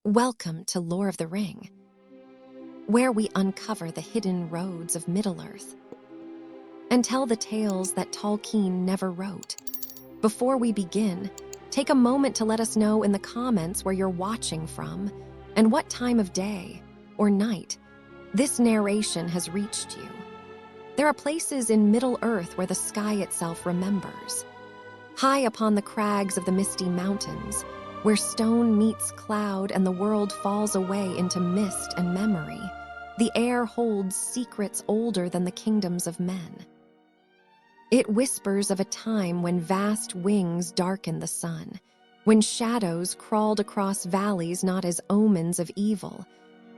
Welcome to Lore of the Ring, where we uncover the hidden roads of Middle-earth and tell the tales that Tolkien never wrote. Before we begin, take a moment to let us know in the comments where you're watching from and what time of day or night this narration has reached you. There are places in Middle-earth where the sky itself remembers. High upon the crags of the misty mountains, where stone meets cloud and the world falls away into mist and memory, the air holds secrets older than the kingdoms of men. It whispers of a time when vast wings darkened the sun, when shadows crawled across valleys not as omens of evil,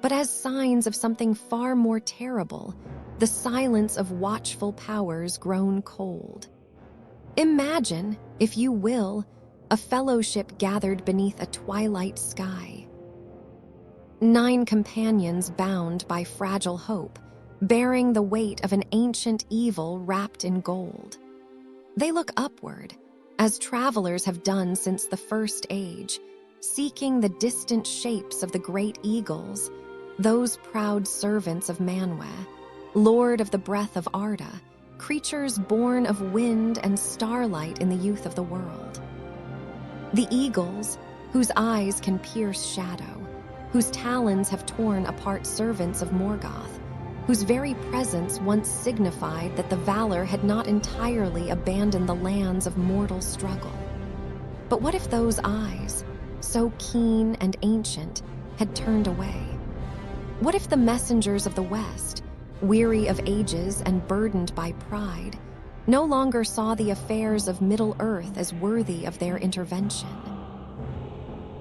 but as signs of something far more terrible, the silence of watchful powers grown cold. Imagine, if you will, a fellowship gathered beneath a twilight sky. 9 companions bound by fragile hope, bearing the weight of an ancient evil wrapped in gold. They look upward, as travelers have done since the First Age, seeking the distant shapes of the great eagles, those proud servants of Manwë, lord of the breath of Arda, creatures born of wind and starlight in the youth of the world. The eagles, whose eyes can pierce shadow, whose talons have torn apart servants of Morgoth, whose very presence once signified that the Valor had not entirely abandoned the lands of mortal struggle. But what if those eyes, so keen and ancient, had turned away? What if the messengers of the West, weary of ages and burdened by pride, no longer saw the affairs of Middle-earth as worthy of their intervention?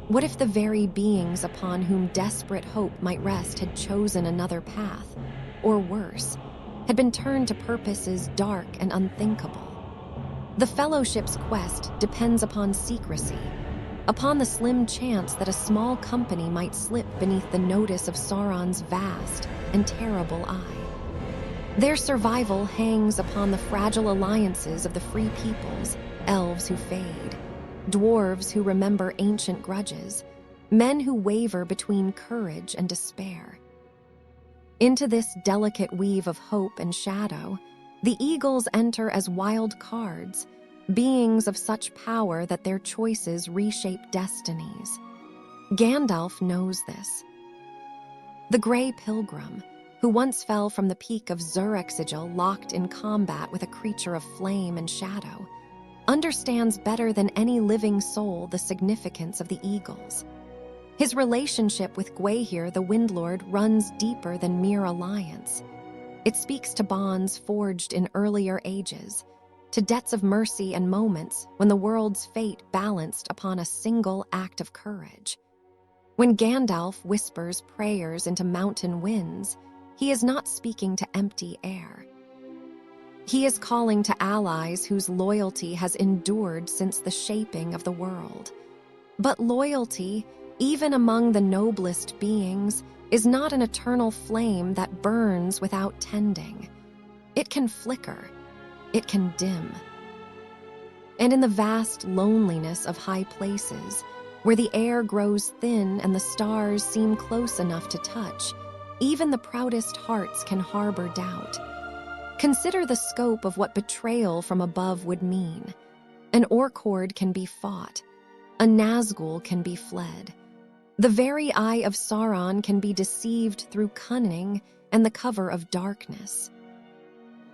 What if the very beings upon whom desperate hope might rest had chosen another path, or worse, had been turned to purposes dark and unthinkable? The Fellowship's quest depends upon secrecy, upon the slim chance that a small company might slip beneath the notice of Sauron's vast and terrible eye. Their survival hangs upon the fragile alliances of the free peoples, elves who fade, dwarves who remember ancient grudges, men who waver between courage and despair. Into this delicate weave of hope and shadow, the eagles enter as wild cards, beings of such power that their choices reshape destinies. Gandalf knows this. The Grey Pilgrim, who once fell from the peak of Zur-Exegil locked in combat with a creature of flame and shadow, understands better than any living soul the significance of the eagles. His relationship with Gwaihir the Windlord runs deeper than mere alliance. It speaks to bonds forged in earlier ages, to debts of mercy and moments when the world's fate balanced upon a single act of courage. When Gandalf whispers prayers into mountain winds, he is not speaking to empty air. He is calling to allies whose loyalty has endured since the shaping of the world. But loyalty, even among the noblest beings, is not an eternal flame that burns without tending. It can flicker, it can dim. And in the vast loneliness of high places, where the air grows thin and the stars seem close enough to touch, even the proudest hearts can harbor doubt. Consider the scope of what betrayal from above would mean. An Orcord can be fought. A Nazgul can be fled. The very eye of Sauron can be deceived through cunning and the cover of darkness.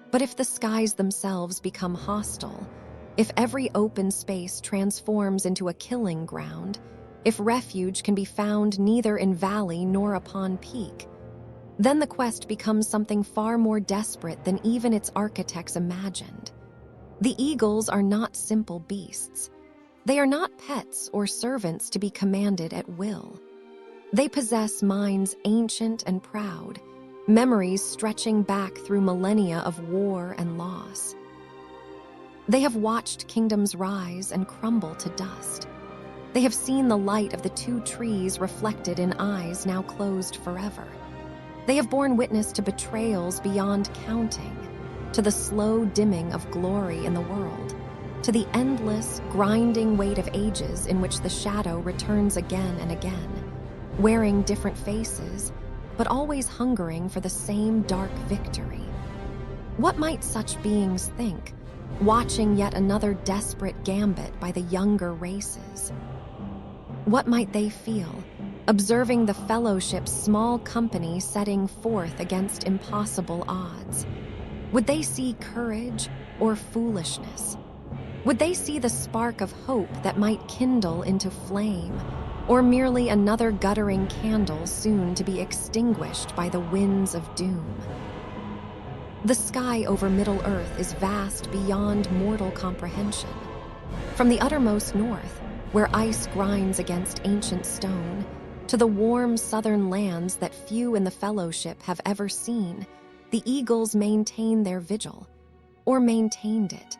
But if the skies themselves become hostile, if every open space transforms into a killing ground, if refuge can be found neither in valley nor upon peak, then the quest becomes something far more desperate than even its architects imagined. The eagles are not simple beasts. They are not pets or servants to be commanded at will. They possess minds ancient and proud, memories stretching back through millennia of war and loss. They have watched kingdoms rise and crumble to dust. They have seen the light of the 2 trees reflected in eyes now closed forever. They have borne witness to betrayals beyond counting, to the slow dimming of glory in the world, to the endless, grinding weight of ages in which the shadow returns again and again. wearing different faces, but always hungering for the same dark victory. What might such beings think, watching yet another desperate gambit by the younger races? What might they feel, observing the Fellowship's small company setting forth against impossible odds? Would they see courage or foolishness? Would they see the spark of hope that might kindle into flame, or merely another guttering candle soon to be extinguished by the winds of doom? The sky over Middle-earth is vast beyond mortal comprehension. From the uttermost north, where ice grinds against ancient stone, to the warm southern lands that few in the Fellowship have ever seen, the eagles maintain their vigil, or maintained it.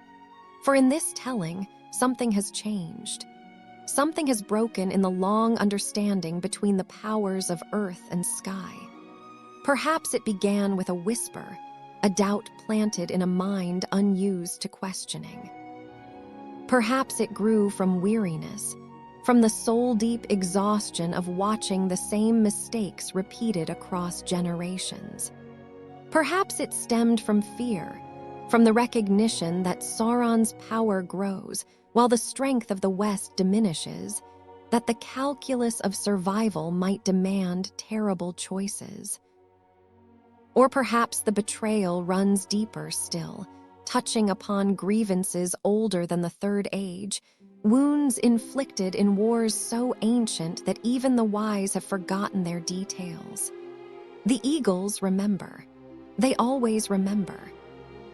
For in this telling, something has changed. Something has broken in the long understanding between the powers of earth and sky. Perhaps it began with a whisper, a doubt planted in a mind unused to questioning. Perhaps it grew from weariness, from the soul-deep exhaustion of watching the same mistakes repeated across generations. Perhaps it stemmed from fear, from the recognition that Sauron's power grows while the strength of the West diminishes, that the calculus of survival might demand terrible choices. Or perhaps the betrayal runs deeper still, touching upon grievances older than the Third Age, wounds inflicted in wars so ancient that even the wise have forgotten their details. The eagles remember. They always remember.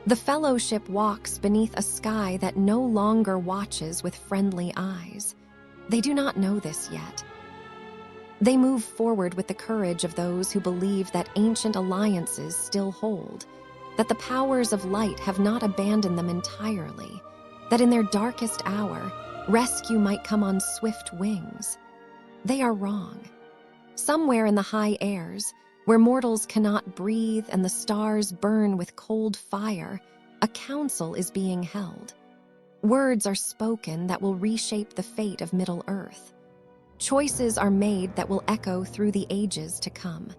The Fellowship walks beneath a sky that no longer watches with friendly eyes. They do not know this yet. They move forward with the courage of those who believe that ancient alliances still hold, that the powers of light have not abandoned them entirely, that in their darkest hour, rescue might come on swift wings. They are wrong. Somewhere in the high airs, where mortals cannot breathe and the stars burn with cold fire, a council is being held. Words are spoken that will reshape the fate of Middle-earth. Choices are made that will echo through the ages to come.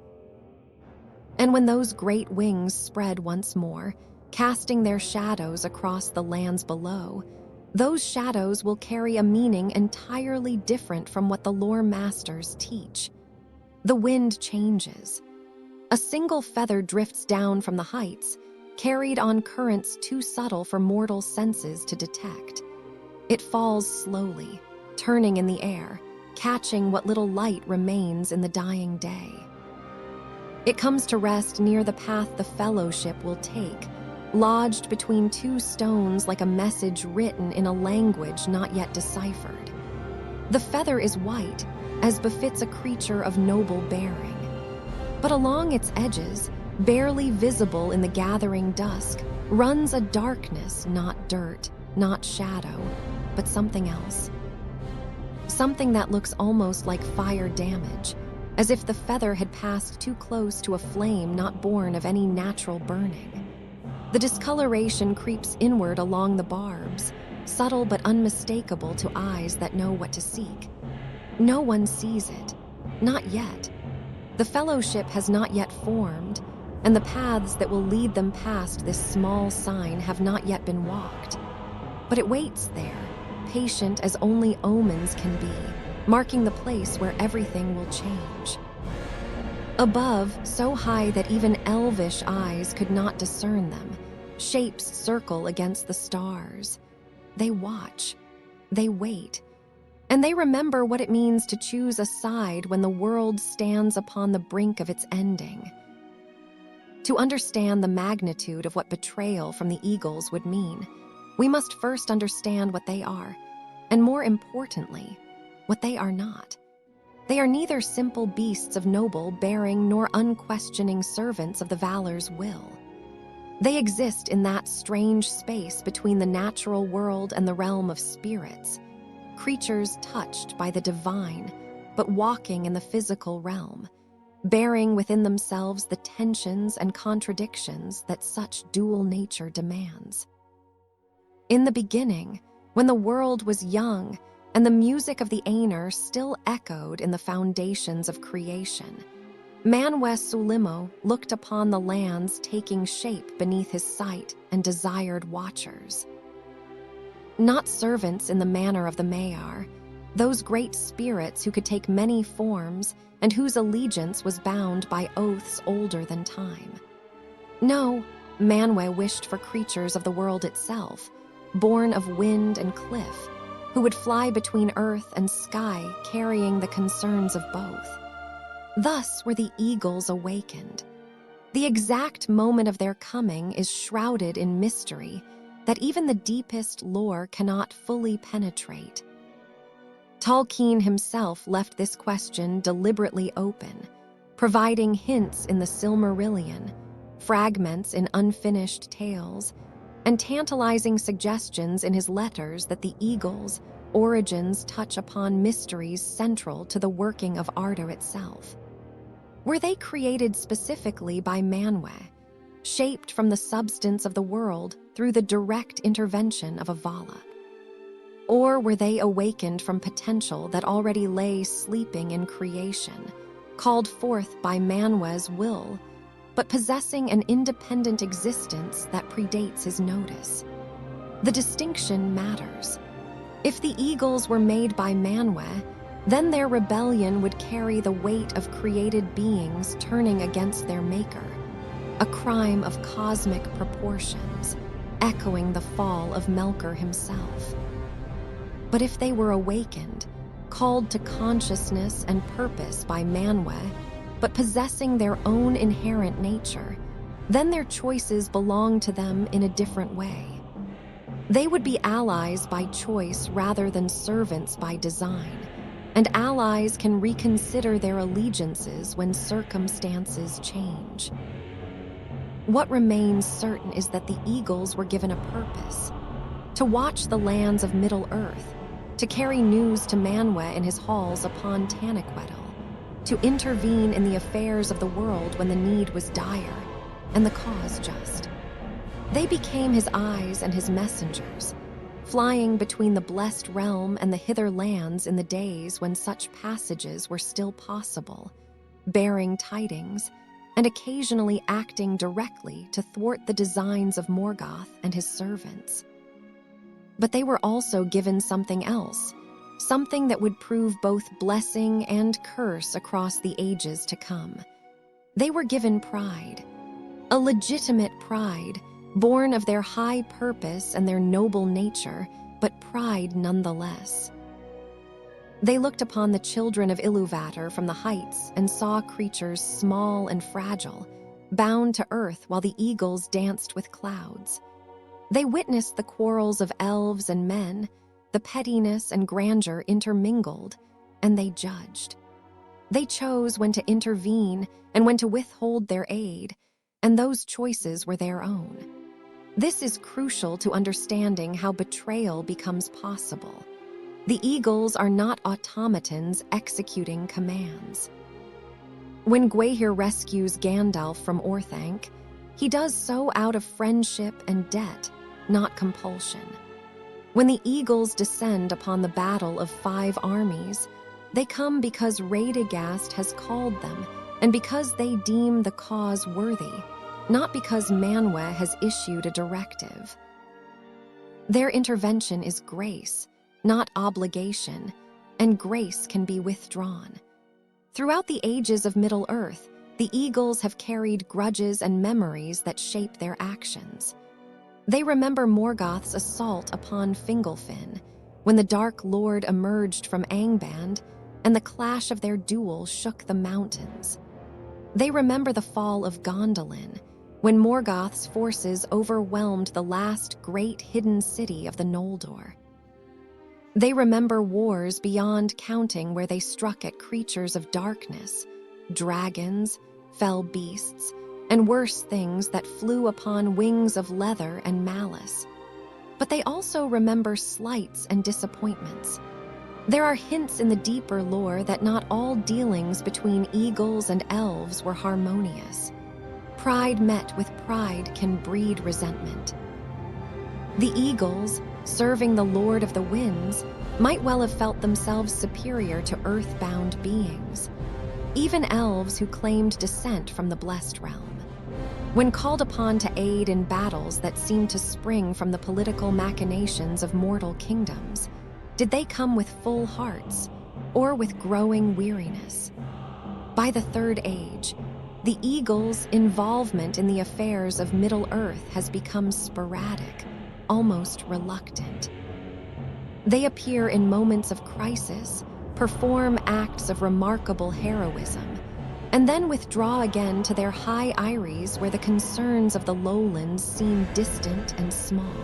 And when those great wings spread once more, casting their shadows across the lands below, those shadows will carry a meaning entirely different from what the lore masters teach. The wind changes. A single feather drifts down from the heights, carried on currents too subtle for mortal senses to detect. It falls slowly, turning in the air, catching what little light remains in the dying day. It comes to rest near the path the Fellowship will take, lodged between two stones like a message written in a language not yet deciphered. The feather is white, as befits a creature of noble bearing. But along its edges, barely visible in the gathering dusk, runs a darkness, not dirt, not shadow, but something else. Something that looks almost like fire damage, as if the feather had passed too close to a flame not born of any natural burning. The discoloration creeps inward along the barbs, subtle but unmistakable to eyes that know what to seek. No one sees it, not yet. The Fellowship has not yet formed, and the paths that will lead them past this small sign have not yet been walked. But it waits there, patient as only omens can be, marking the place where everything will change. Above, so high that even elvish eyes could not discern them, shapes circle against the stars. They watch, they wait, and they remember what it means to choose a side when the world stands upon the brink of its ending. To understand the magnitude of what betrayal from the eagles would mean, we must first understand what they are, and more importantly, what they are not. They are neither simple beasts of noble bearing nor unquestioning servants of the Valor's will. They exist in that strange space between the natural world and the realm of spirits, creatures touched by the divine, but walking in the physical realm, bearing within themselves the tensions and contradictions that such dual nature demands. In the beginning, when the world was young, and the music of the Aenir still echoed in the foundations of creation. Manwe Sulimo looked upon the lands taking shape beneath his sight and desired watchers. Not servants in the manner of the Maiar, those great spirits who could take many forms and whose allegiance was bound by oaths older than time. No, Manwe wished for creatures of the world itself, born of wind and cliff, who would fly between earth and sky carrying the concerns of both. Thus were the eagles awakened. The exact moment of their coming is shrouded in mystery that even the deepest lore cannot fully penetrate. Tolkien himself left this question deliberately open, providing hints in the Silmarillion, fragments in unfinished tales, and tantalizing suggestions in his letters that the eagles' origins touch upon mysteries central to the working of Arda itself. Were they created specifically by Manwe, shaped from the substance of the world through the direct intervention of a Vala? Or were they awakened from potential that already lay sleeping in creation, called forth by Manwe's will, but possessing an independent existence that predates his notice? The distinction matters. If the eagles were made by Manwe, then their rebellion would carry the weight of created beings turning against their maker, a crime of cosmic proportions, echoing the fall of Melkor himself. But if they were awakened, called to consciousness and purpose by Manwe, but possessing their own inherent nature, then their choices belong to them in a different way. They would be allies by choice rather than servants by design, and allies can reconsider their allegiances when circumstances change. What remains certain is that the eagles were given a purpose: to watch the lands of Middle-earth, to carry news to Manwe in his halls upon Taniquetil, to intervene in the affairs of the world when the need was dire and the cause just. They became his eyes and his messengers, flying between the blessed realm and the hither lands in the days when such passages were still possible, bearing tidings, and occasionally acting directly to thwart the designs of Morgoth and his servants. But they were also given something else, something that would prove both blessing and curse across the ages to come. They were given pride, a legitimate pride, born of their high purpose and their noble nature, but pride nonetheless. They looked upon the children of Iluvatar from the heights and saw creatures small and fragile, bound to earth while the eagles danced with clouds. They witnessed the quarrels of elves and men, the pettiness and grandeur intermingled, and they judged. They chose when to intervene and when to withhold their aid, and those choices were their own. This is crucial to understanding how betrayal becomes possible. The eagles are not automatons executing commands. When Gwaihir rescues Gandalf from Orthanc, he does so out of friendship and debt, not compulsion. When the eagles descend upon the battle of 5 armies, they come because Radagast has called them and because they deem the cause worthy, not because Manwe has issued a directive. Their intervention is grace, not obligation, and grace can be withdrawn. Throughout the ages of Middle-earth, the eagles have carried grudges and memories that shape their actions. They remember Morgoth's assault upon Fingolfin, when the Dark Lord emerged from Angband, and the clash of their duel shook the mountains. They remember the fall of Gondolin, when Morgoth's forces overwhelmed the last great hidden city of the Noldor. They remember wars beyond counting where they struck at creatures of darkness, dragons, fell beasts, and worse things that flew upon wings of leather and malice. But they also remember slights and disappointments. There are hints in the deeper lore that not all dealings between eagles and elves were harmonious. Pride met with pride can breed resentment. The eagles, serving the Lord of the Winds, might well have felt themselves superior to earthbound beings, even elves who claimed descent from the blessed realm. When called upon to aid in battles that seemed to spring from the political machinations of mortal kingdoms, did they come with full hearts or with growing weariness? By the Third Age, the Eagles' involvement in the affairs of Middle-earth has become sporadic, almost reluctant. They appear in moments of crisis, perform acts of remarkable heroism, and then withdraw again to their high eyries where the concerns of the lowlands seem distant and small.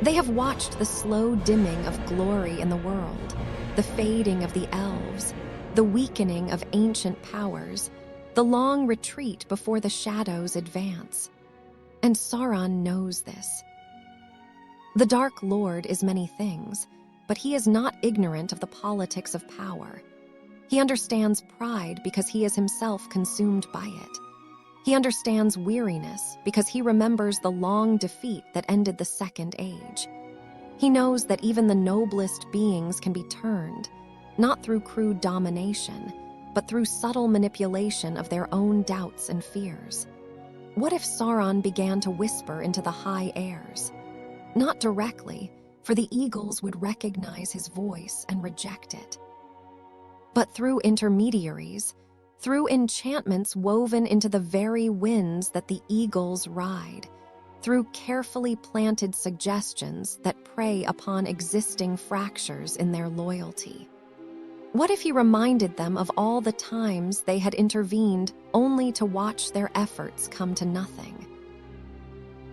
They have watched the slow dimming of glory in the world, the fading of the elves, the weakening of ancient powers, the long retreat before the shadows advance. And Sauron knows this. The Dark Lord is many things, but he is not ignorant of the politics of power. He understands pride because he is himself consumed by it. He understands weariness because he remembers the long defeat that ended the Second Age. He knows that even the noblest beings can be turned, not through crude domination, but through subtle manipulation of their own doubts and fears. What if Sauron began to whisper into the high airs? Not directly, for the eagles would recognize his voice and reject it. But through intermediaries, through enchantments woven into the very winds that the eagles ride, through carefully planted suggestions that prey upon existing fractures in their loyalty. What if he reminded them of all the times they had intervened only to watch their efforts come to nothing?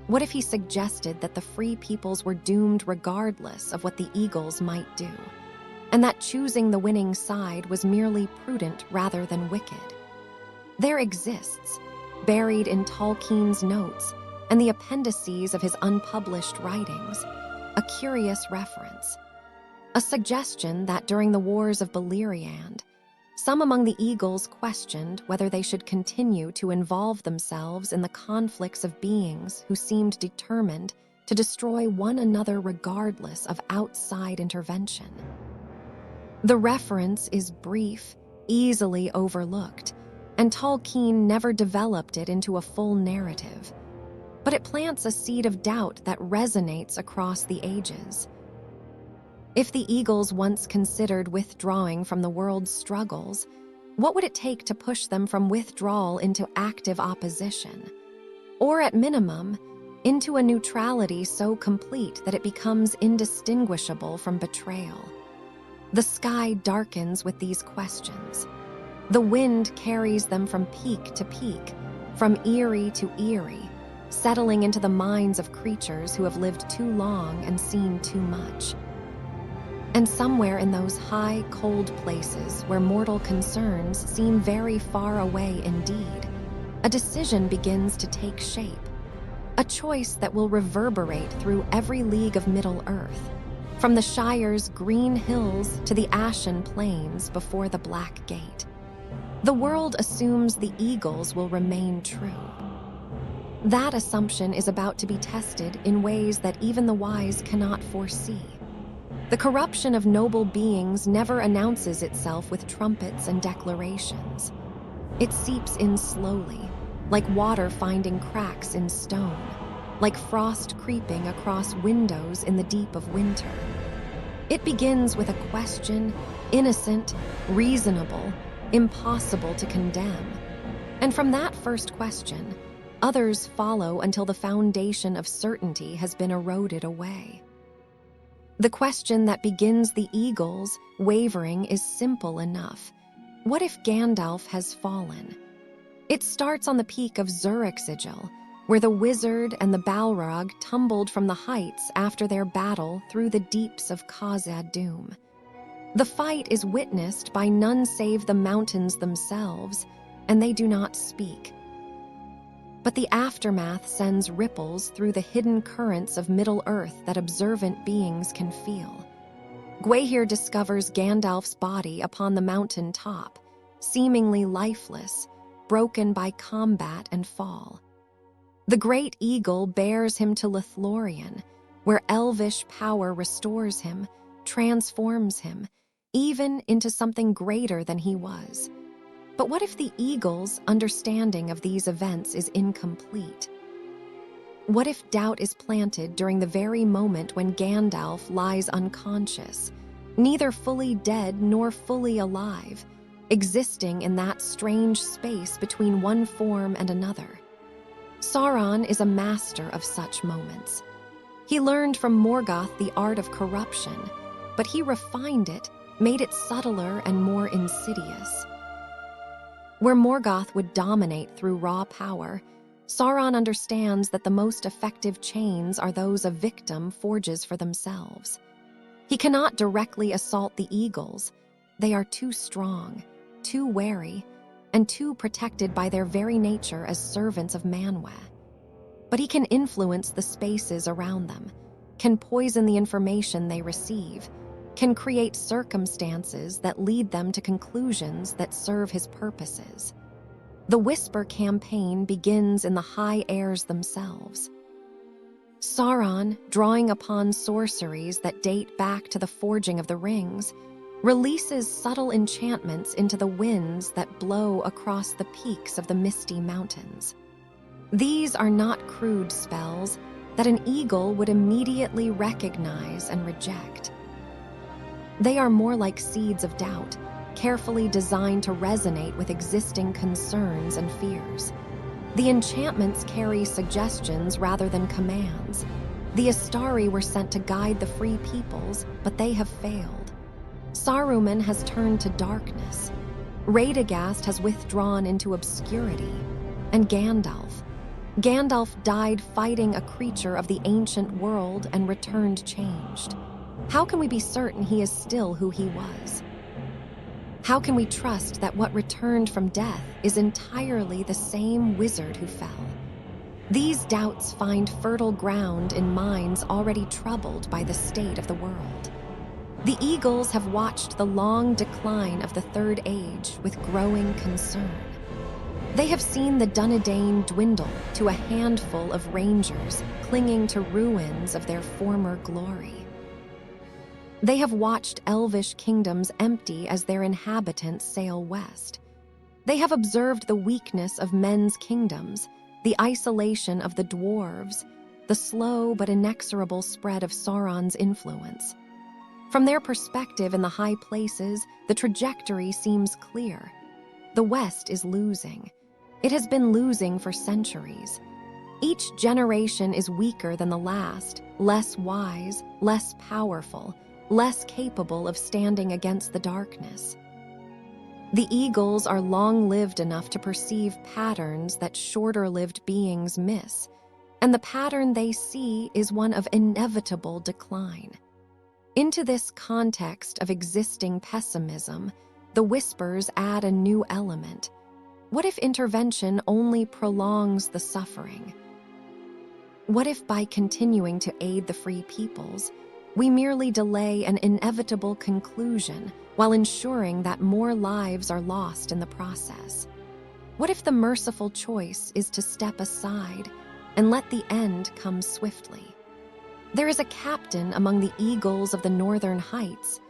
What if he suggested that the free peoples were doomed regardless of what the eagles might do, and that choosing the winning side was merely prudent rather than wicked? There exists, buried in Tolkien's notes and the appendices of his unpublished writings, a curious reference. A suggestion that during the wars of Beleriand, some among the eagles questioned whether they should continue to involve themselves in the conflicts of beings who seemed determined to destroy one another regardless of outside intervention. The reference is brief, easily overlooked, and Tolkien never developed it into a full narrative. But it plants a seed of doubt that resonates across the ages. If the eagles once considered withdrawing from the world's struggles, what would it take to push them from withdrawal into active opposition? Or at minimum, into a neutrality so complete that it becomes indistinguishable from betrayal? The sky darkens with these questions. The wind carries them from peak to peak, from eyrie to eyrie, settling into the minds of creatures who have lived too long and seen too much. And somewhere in those high, cold places where mortal concerns seem very far away indeed, a decision begins to take shape, a choice that will reverberate through every league of Middle-earth, from the Shire's green hills to the ashen plains before the Black Gate. The world assumes the eagles will remain true. That assumption is about to be tested in ways that even the wise cannot foresee. The corruption of noble beings never announces itself with trumpets and declarations. It seeps in slowly, like water finding cracks in stone, like frost creeping across windows in the deep of winter. It begins with a question, innocent, reasonable, impossible to condemn. And from that first question, others follow until the foundation of certainty has been eroded away. The question that begins the eagles wavering is simple enough. What if Gandalf has fallen? It starts on the peak of Zurich-Sigil, where the wizard and the Balrog tumbled from the heights after their battle through the deeps of Khazad-dûm. The fight is witnessed by none save the mountains themselves, and they do not speak. But the aftermath sends ripples through the hidden currents of Middle-earth that observant beings can feel. Gwaihir discovers Gandalf's body upon the mountain top, seemingly lifeless, broken by combat and fall. The great eagle bears him to Lothlorien, where elvish power restores him, transforms him, even into something greater than he was. But what if the eagle's understanding of these events is incomplete? What if doubt is planted during the very moment when Gandalf lies unconscious, neither fully dead nor fully alive, existing in that strange space between one form and another? Sauron is a master of such moments. He learned from Morgoth the art of corruption, but he refined it, made it subtler and more insidious. Where Morgoth would dominate through raw power, Sauron understands that the most effective chains are those a victim forges for themselves. He cannot directly assault the eagles. They are too strong, too wary, and too protected by their very nature as servants of Manwë. But he can influence the spaces around them, can poison the information they receive, can create circumstances that lead them to conclusions that serve his purposes. The Whisper campaign begins in the high airs themselves. Sauron, drawing upon sorceries that date back to the forging of the rings, releases subtle enchantments into the winds that blow across the peaks of the misty mountains. These are not crude spells that an eagle would immediately recognize and reject. They are more like seeds of doubt, carefully designed to resonate with existing concerns and fears. The enchantments carry suggestions rather than commands. The Astari were sent to guide the free peoples, but they have failed. Saruman has turned to darkness. Radagast has withdrawn into obscurity. And Gandalf died fighting a creature of the ancient world and returned changed. How can we be certain he is still who he was? How can we trust that what returned from death is entirely the same wizard who fell? These doubts find fertile ground in minds already troubled by the state of the world. The Eagles have watched the long decline of the Third Age with growing concern. They have seen the Dunedain dwindle to a handful of rangers clinging to ruins of their former glory. They have watched elvish kingdoms empty as their inhabitants sail west. They have observed the weakness of men's kingdoms, the isolation of the dwarves, the slow but inexorable spread of Sauron's influence. From their perspective in the high places, the trajectory seems clear. The West is losing. It has been losing for centuries. Each generation is weaker than the last, less wise, less powerful, less capable of standing against the darkness. The Eagles are long-lived enough to perceive patterns that shorter-lived beings miss, and the pattern they see is one of inevitable decline. Into this context of existing pessimism, the Whispers add a new element. What if intervention only prolongs the suffering? What if by continuing to aid the free peoples, we merely delay an inevitable conclusion while ensuring that more lives are lost in the process? What if the merciful choice is to step aside and let the end come swiftly? There is a captain among the Eagles of the Northern Heights.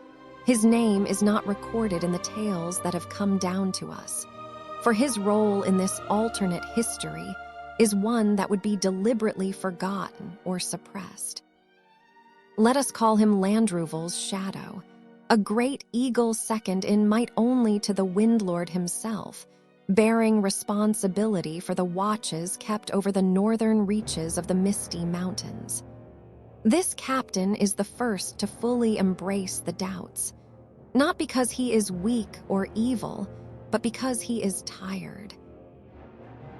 His name is not recorded in the tales that have come down to us, for his role in this alternate history is one that would be deliberately forgotten or suppressed. Let us call him Landruval's shadow, a great eagle second in might only to the Windlord himself, bearing responsibility for the watches kept over the northern reaches of the Misty Mountains. This captain is the first to fully embrace the doubts, not because he is weak or evil, but because he is tired.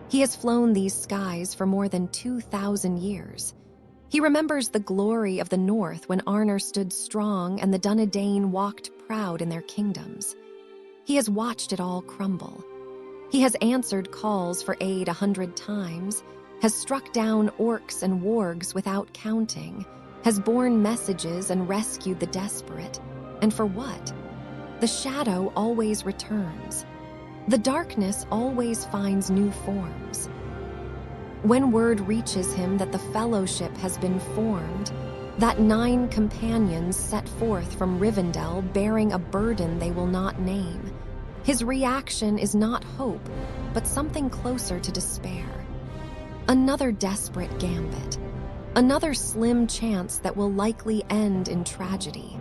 He has flown these skies for more than 2,000 years. He remembers the glory of the North when Arnor stood strong and the Dunedain walked proud in their kingdoms. He has watched it all crumble. He has answered calls for aid 100 times, has struck down orcs and wargs without counting, has borne messages and rescued the desperate. And for what? The shadow always returns. The darkness always finds new forms. When word reaches him that the Fellowship has been formed, that 9 companions set forth from Rivendell bearing a burden they will not name. His reaction is not hope, but something closer to despair. Another desperate gambit. Another slim chance that will likely end in tragedy.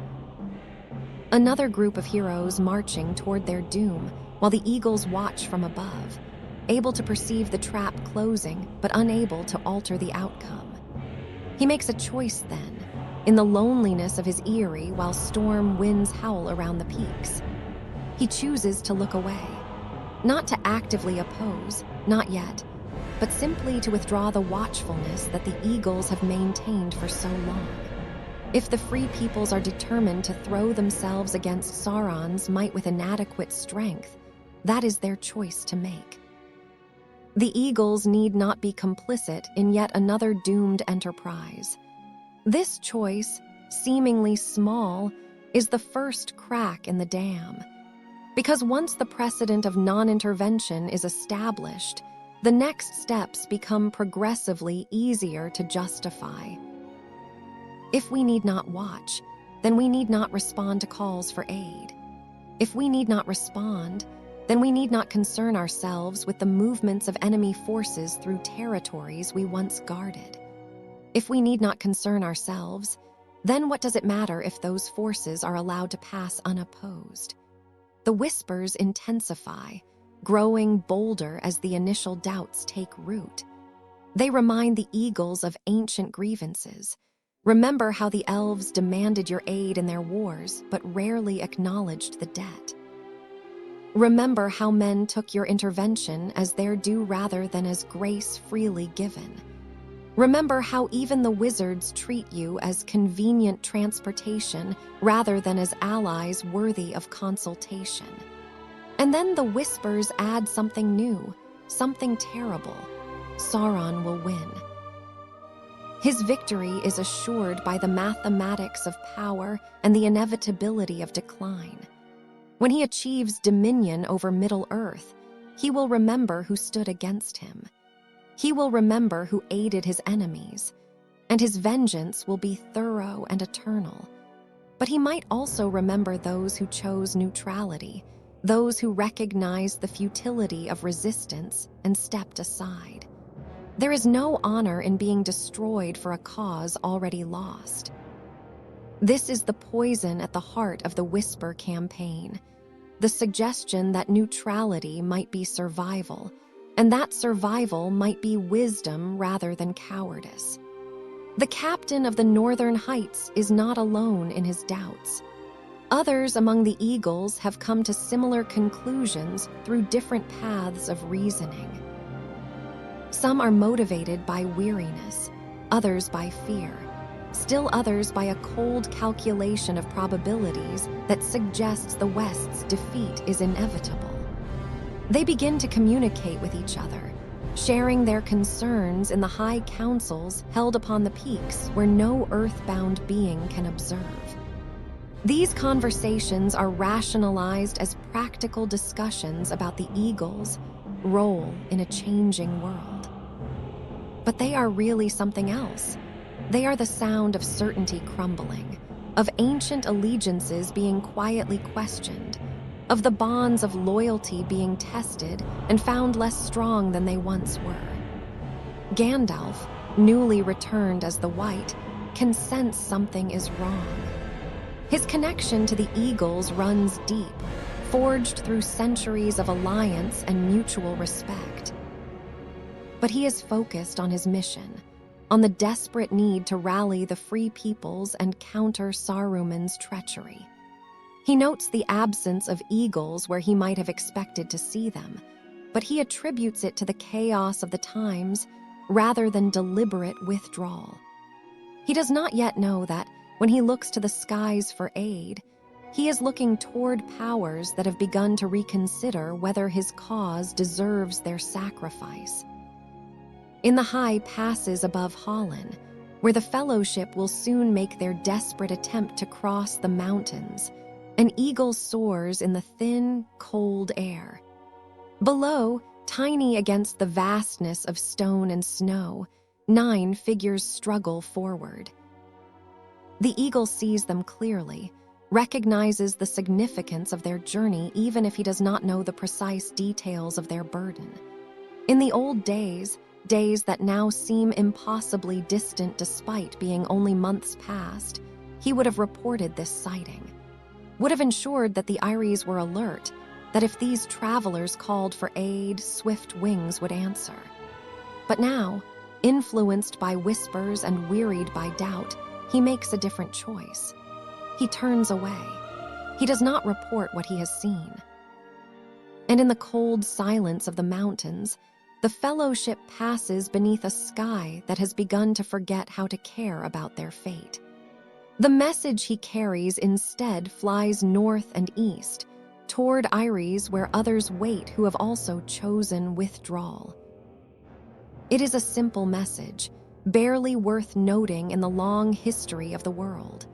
Another group of heroes marching toward their doom while the eagles watch from above, able to perceive the trap closing but unable to alter the outcome. He makes a choice then, in the loneliness of his eyrie while storm winds howl around the peaks. He chooses to look away, not to actively oppose, not yet, but simply to withdraw the watchfulness that the eagles have maintained for so long. If the free peoples are determined to throw themselves against Sauron's might with inadequate strength, that is their choice to make. The eagles need not be complicit in yet another doomed enterprise. This choice, seemingly small, is the first crack in the dam. Because once the precedent of non-intervention is established, the next steps become progressively easier to justify. If we need not watch, then we need not respond to calls for aid. If we need not respond, then we need not concern ourselves with the movements of enemy forces through territories we once guarded. If we need not concern ourselves, then what does it matter if those forces are allowed to pass unopposed? The whispers intensify, growing bolder as the initial doubts take root. They remind the eagles of ancient grievances. Remember how the elves demanded your aid in their wars, but rarely acknowledged the debt. Remember how men took your intervention as their due rather than as grace freely given. Remember how even the wizards treat you as convenient transportation rather than as allies worthy of consultation. And then the whispers add something new, something terrible. Sauron will win. His victory is assured by the mathematics of power and the inevitability of decline. When he achieves dominion over Middle-earth, he will remember who stood against him. He will remember who aided his enemies, and his vengeance will be thorough and eternal. But he might also remember those who chose neutrality, those who recognized the futility of resistance and stepped aside. There is no honor in being destroyed for a cause already lost. This is the poison at the heart of the Whisper campaign, the suggestion that neutrality might be survival, and that survival might be wisdom rather than cowardice. The captain of the Northern Heights is not alone in his doubts. Others among the eagles have come to similar conclusions through different paths of reasoning. Some are motivated by weariness, others by fear, still others by a cold calculation of probabilities that suggests the West's defeat is inevitable. They begin to communicate with each other, sharing their concerns in the high councils held upon the peaks where no earthbound being can observe. These conversations are rationalized as practical discussions about the eagle's role in a changing world. But they are really something else. They are the sound of certainty crumbling, of ancient allegiances being quietly questioned, of the bonds of loyalty being tested and found less strong than they once were. Gandalf, newly returned as the White, can sense something is wrong. His connection to the eagles runs deep, forged through centuries of alliance and mutual respect. But he is focused on his mission, on the desperate need to rally the free peoples and counter Saruman's treachery. He notes the absence of eagles where he might have expected to see them, but he attributes it to the chaos of the times rather than deliberate withdrawal. He does not yet know that when he looks to the skies for aid, he is looking toward powers that have begun to reconsider whether his cause deserves their sacrifice. In the high passes above Holland, where the Fellowship will soon make their desperate attempt to cross the mountains, an eagle soars in the thin, cold air. Below, tiny against the vastness of stone and snow, 9 figures struggle forward. The eagle sees them clearly, recognizes the significance of their journey even if he does not know the precise details of their burden. In the old days, days that now seem impossibly distant despite being only months past, he would have reported this sighting, would have ensured that the Iries were alert, that if these travelers called for aid, swift wings would answer. But now, influenced by whispers and wearied by doubt, he makes a different choice. He turns away. He does not report what he has seen. And in the cold silence of the mountains, the fellowship passes beneath a sky that has begun to forget how to care about their fate. The message he carries instead flies north and east, toward Iries where others wait who have also chosen withdrawal. It is a simple message, barely worth noting in the long history of the world.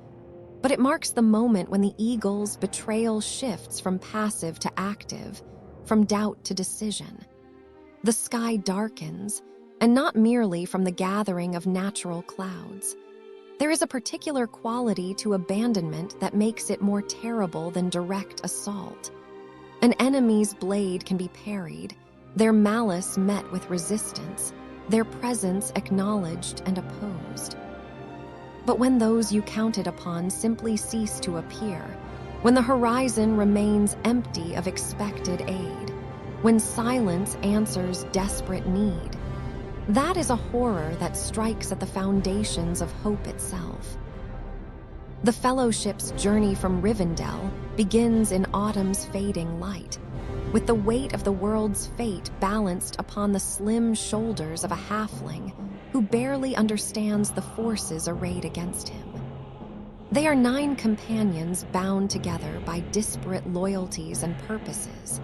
But it marks the moment when the eagle's betrayal shifts from passive to active, from doubt to decision. The sky darkens, and not merely from the gathering of natural clouds. There is a particular quality to abandonment that makes it more terrible than direct assault. An enemy's blade can be parried, their malice met with resistance, their presence acknowledged and opposed. But when those you counted upon simply cease to appear, when the horizon remains empty of expected aid, when silence answers desperate need, that is a horror that strikes at the foundations of hope itself. The Fellowship's journey from Rivendell begins in autumn's fading light, with the weight of the world's fate balanced upon the slim shoulders of a halfling who barely understands the forces arrayed against him. They are 9 companions bound together by disparate loyalties and purposes,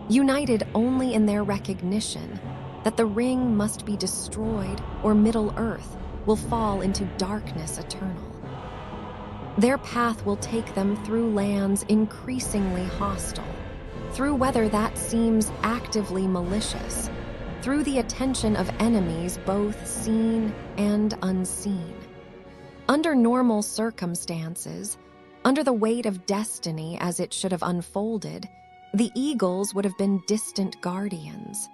united only in their recognition that the ring must be destroyed or Middle-earth will fall into darkness eternal. Their path will take them through lands increasingly hostile, through weather that seems actively malicious, through the attention of enemies both seen and unseen. Under normal circumstances, under the weight of destiny as it should have unfolded, the eagles would have been distant guardians.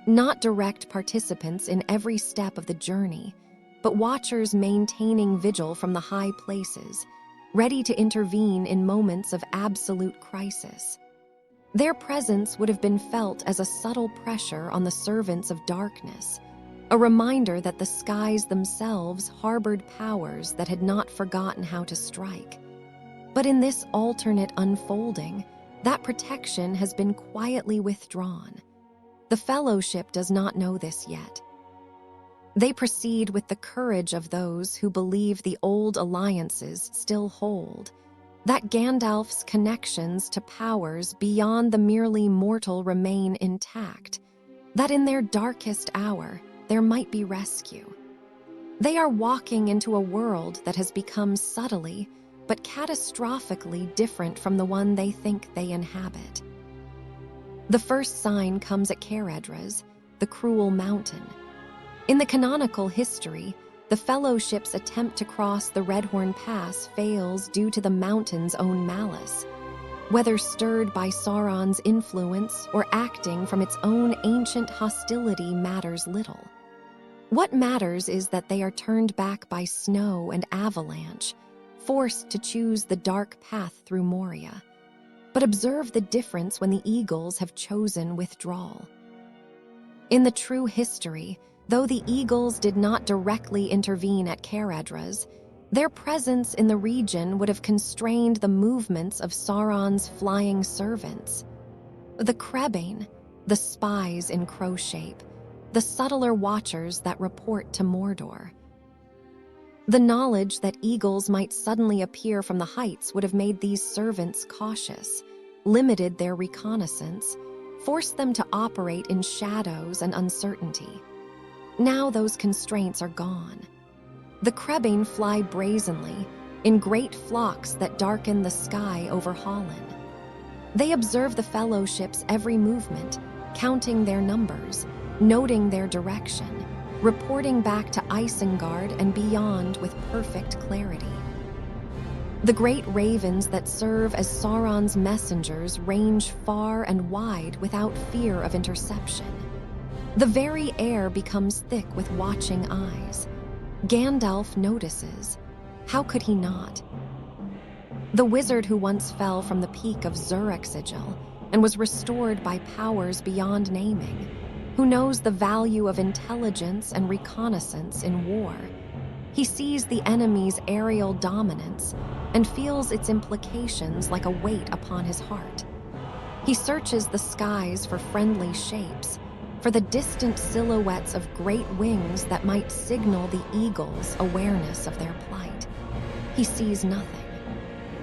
Not direct participants in every step of the journey, but watchers maintaining vigil from the high places, ready to intervene in moments of absolute crisis. Their presence would have been felt as a subtle pressure on the servants of darkness, a reminder that the skies themselves harbored powers that had not forgotten how to strike. But in this alternate unfolding, that protection has been quietly withdrawn. The Fellowship does not know this yet. They proceed with the courage of those who believe the old alliances still hold, that Gandalf's connections to powers beyond the merely mortal remain intact, that in their darkest hour there might be rescue. They are walking into a world that has become subtly but catastrophically different from the one they think they inhabit. The first sign comes at Caradhras, the cruel mountain. In the canonical history, the Fellowship's attempt to cross the Redhorn Pass fails due to the mountain's own malice. Whether stirred by Sauron's influence or acting from its own ancient hostility matters little. What matters is that they are turned back by snow and avalanche, forced to choose the dark path through Moria. But observe the difference when the eagles have chosen withdrawal. In the true history, though the eagles did not directly intervene at Caradhras, their presence in the region would have constrained the movements of Sauron's flying servants. The Crebain, the spies in crow shape, the subtler watchers that report to Mordor. The knowledge that eagles might suddenly appear from the heights would have made these servants cautious, limited their reconnaissance, forced them to operate in shadows and uncertainty. Now those constraints are gone. The Crebain fly brazenly, in great flocks that darken the sky over Hollin. They observe the Fellowship's every movement, counting their numbers, noting their direction, reporting back to Isengard and beyond with perfect clarity. The great ravens that serve as Sauron's messengers range far and wide without fear of interception. The very air becomes thick with watching eyes. Gandalf notices. How could he not? The wizard who once fell from the peak of Zurich-Sigil and was restored by powers beyond naming, who knows the value of intelligence and reconnaissance in war. He sees the enemy's aerial dominance and feels its implications like a weight upon his heart. He searches the skies for friendly shapes, for the distant silhouettes of great wings that might signal the eagle's awareness of their plight. He sees nothing.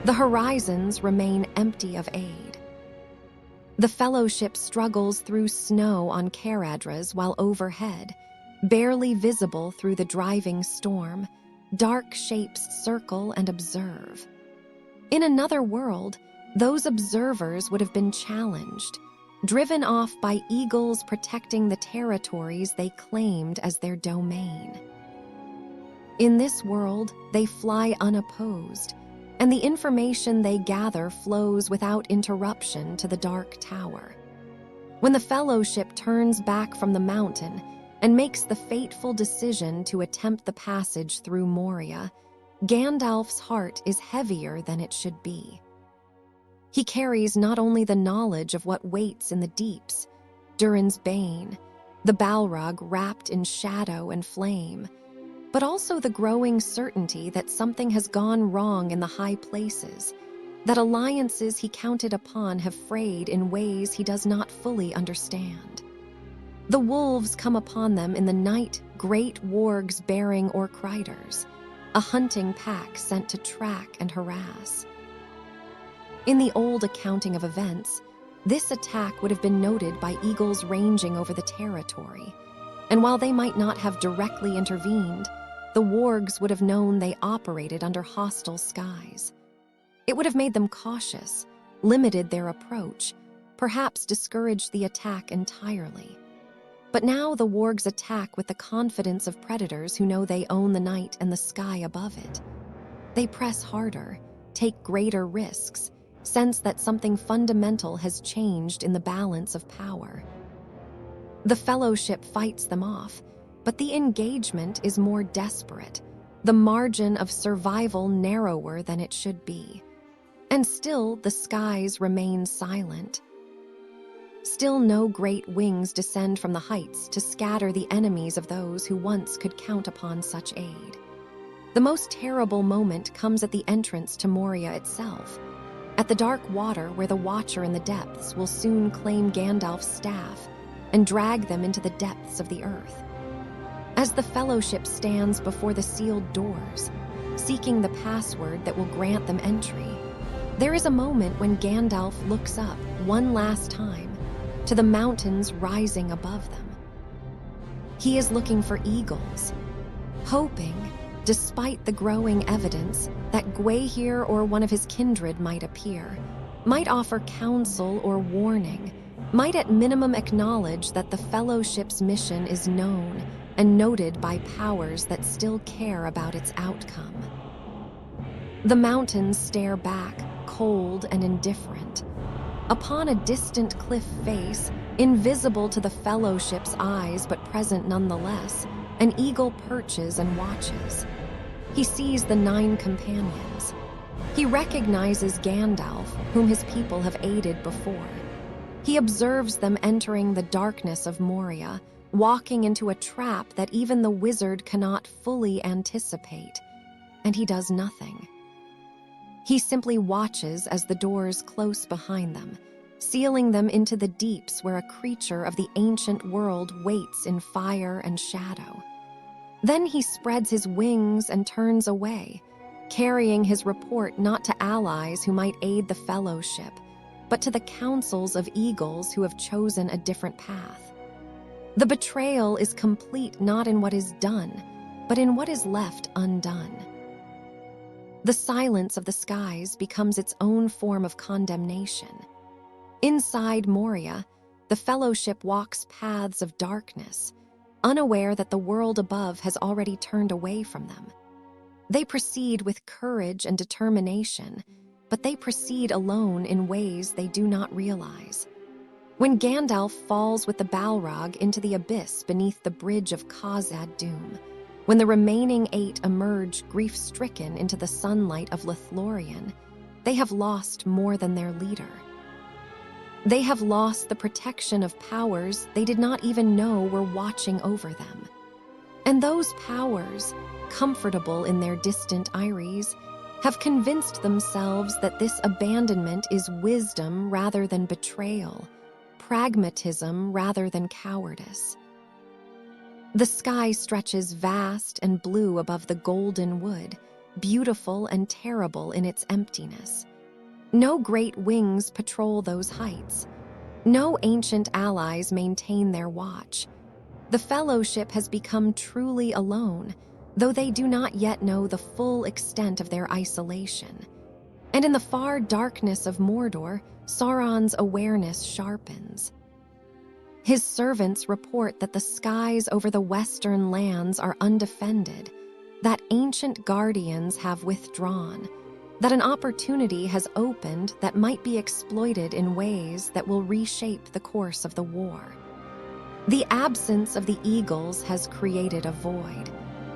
The horizons remain empty of aid. The Fellowship struggles through snow on Caradhras while overhead, barely visible through the driving storm, dark shapes circle and observe. In another world, those observers would have been challenged, driven off by eagles protecting the territories they claimed as their domain. In this world, they fly unopposed, and the information they gather flows without interruption to the Dark Tower. When the Fellowship turns back from the mountain and makes the fateful decision to attempt the passage through Moria, Gandalf's heart is heavier than it should be. He carries not only the knowledge of what waits in the deeps, Durin's Bane, the Balrog wrapped in shadow and flame, but also the growing certainty that something has gone wrong in the high places, that alliances he counted upon have frayed in ways he does not fully understand. The wolves come upon them in the night, great wargs bearing Orc-riders, a hunting pack sent to track and harass. In the old accounting of events, this attack would have been noted by eagles ranging over the territory, and while they might not have directly intervened, the wargs would have known they operated under hostile skies. It would have made them cautious, limited their approach, perhaps discouraged the attack entirely. But now the wargs attack with the confidence of predators who know they own the night and the sky above it. They press harder, take greater risks, sense that something fundamental has changed in the balance of power. The Fellowship fights them off, but the engagement is more desperate, the margin of survival narrower than it should be. And still the skies remain silent. Still no great wings descend from the heights to scatter the enemies of those who once could count upon such aid. The most terrible moment comes at the entrance to Moria itself, at the dark water where the Watcher in the depths will soon claim Gandalf's staff and drag them into the depths of the earth. As the Fellowship stands before the sealed doors, seeking the password that will grant them entry, there is a moment when Gandalf looks up one last time to the mountains rising above them. He is looking for eagles, hoping, despite the growing evidence, that Gwaihir or one of his kindred might appear, might offer counsel or warning, might at minimum acknowledge that the Fellowship's mission is known and noted by powers that still care about its outcome. The mountains stare back, cold and indifferent. Upon a distant cliff face, invisible to the Fellowship's eyes but present nonetheless, an eagle perches and watches. He sees the 9 companions. He recognizes Gandalf, whom his people have aided before. He observes them entering the darkness of Moria, walking into a trap that even the wizard cannot fully anticipate, and he does nothing. He simply watches as the doors close behind them, sealing them into the deeps where a creature of the ancient world waits in fire and shadow. Then he spreads his wings and turns away, carrying his report not to allies who might aid the Fellowship, but to the councils of eagles who have chosen a different path. The betrayal is complete not in what is done, but in what is left undone. The silence of the skies becomes its own form of condemnation. Inside Moria, the Fellowship walks paths of darkness, unaware that the world above has already turned away from them. They proceed with courage and determination, but they proceed alone in ways they do not realize. When Gandalf falls with the Balrog into the abyss beneath the bridge of Khazad Dûm, when the remaining 8 emerge grief-stricken into the sunlight of Lothlorien, they have lost more than their leader. They have lost the protection of powers they did not even know were watching over them. And those powers, comfortable in their distant eyries, have convinced themselves that this abandonment is wisdom rather than betrayal, pragmatism rather than cowardice. The sky stretches vast and blue above the golden wood, beautiful and terrible in its emptiness. No great wings patrol those heights. No ancient allies maintain their watch. The Fellowship has become truly alone, though they do not yet know the full extent of their isolation. And in the far darkness of Mordor, Sauron's awareness sharpens. His servants report that the skies over the western lands are undefended, that ancient guardians have withdrawn, that an opportunity has opened that might be exploited in ways that will reshape the course of the war. The absence of the eagles has created a void,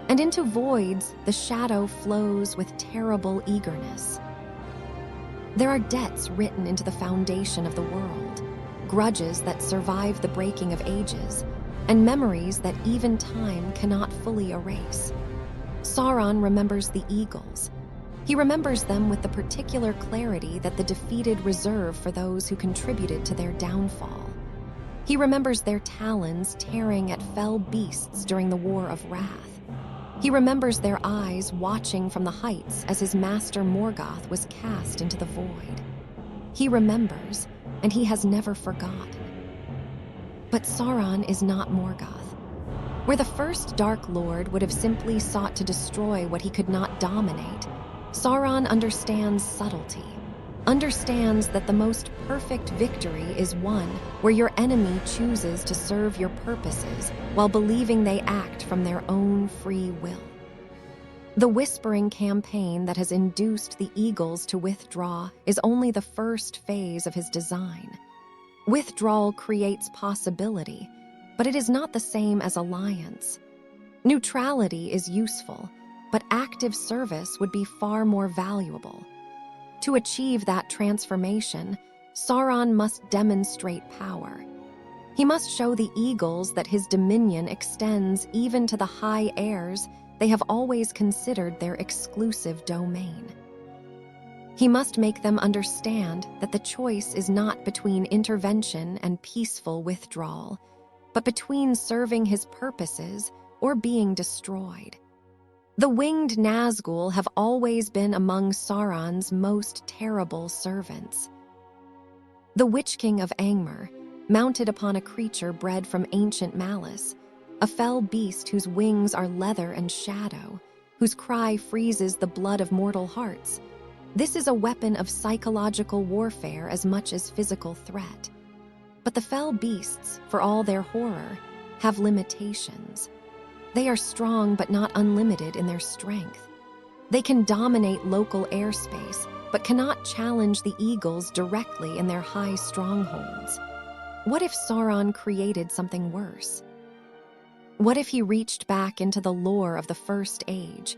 and into voids the shadow flows with terrible eagerness. There are debts written into the foundation of the world, grudges that survive the breaking of ages, and memories that even time cannot fully erase. Sauron remembers the eagles. He remembers them with the particular clarity that the defeated reserve for those who contributed to their downfall. He remembers their talons tearing at fell beasts during the War of Wrath. He remembers their eyes watching from the heights as his master Morgoth was cast into the void. He remembers, and he has never forgotten. But Sauron is not Morgoth. Where the first Dark Lord would have simply sought to destroy what he could not dominate, Sauron understands subtlety, understands that the most perfect victory is one where your enemy chooses to serve your purposes while believing they act from their own free will. The whispering campaign that has induced the eagles to withdraw is only the first phase of his design. Withdrawal creates possibility, but it is not the same as alliance. Neutrality is useful, but active service would be far more valuable. To achieve that transformation, Sauron must demonstrate power. He must show the eagles that his dominion extends even to the high airs they have always considered their exclusive domain. He must make them understand that the choice is not between intervention and peaceful withdrawal, but between serving his purposes or being destroyed. The winged Nazgûl have always been among Sauron's most terrible servants. The Witch King of Angmar, mounted upon a creature bred from ancient malice, a fell beast whose wings are leather and shadow, whose cry freezes the blood of mortal hearts. This is a weapon of psychological warfare as much as physical threat. But the fell beasts, for all their horror, have limitations. They are strong but not unlimited in their strength. They can dominate local airspace, but cannot challenge the eagles directly in their high strongholds. What if Sauron created something worse? What if he reached back into the lore of the First Age,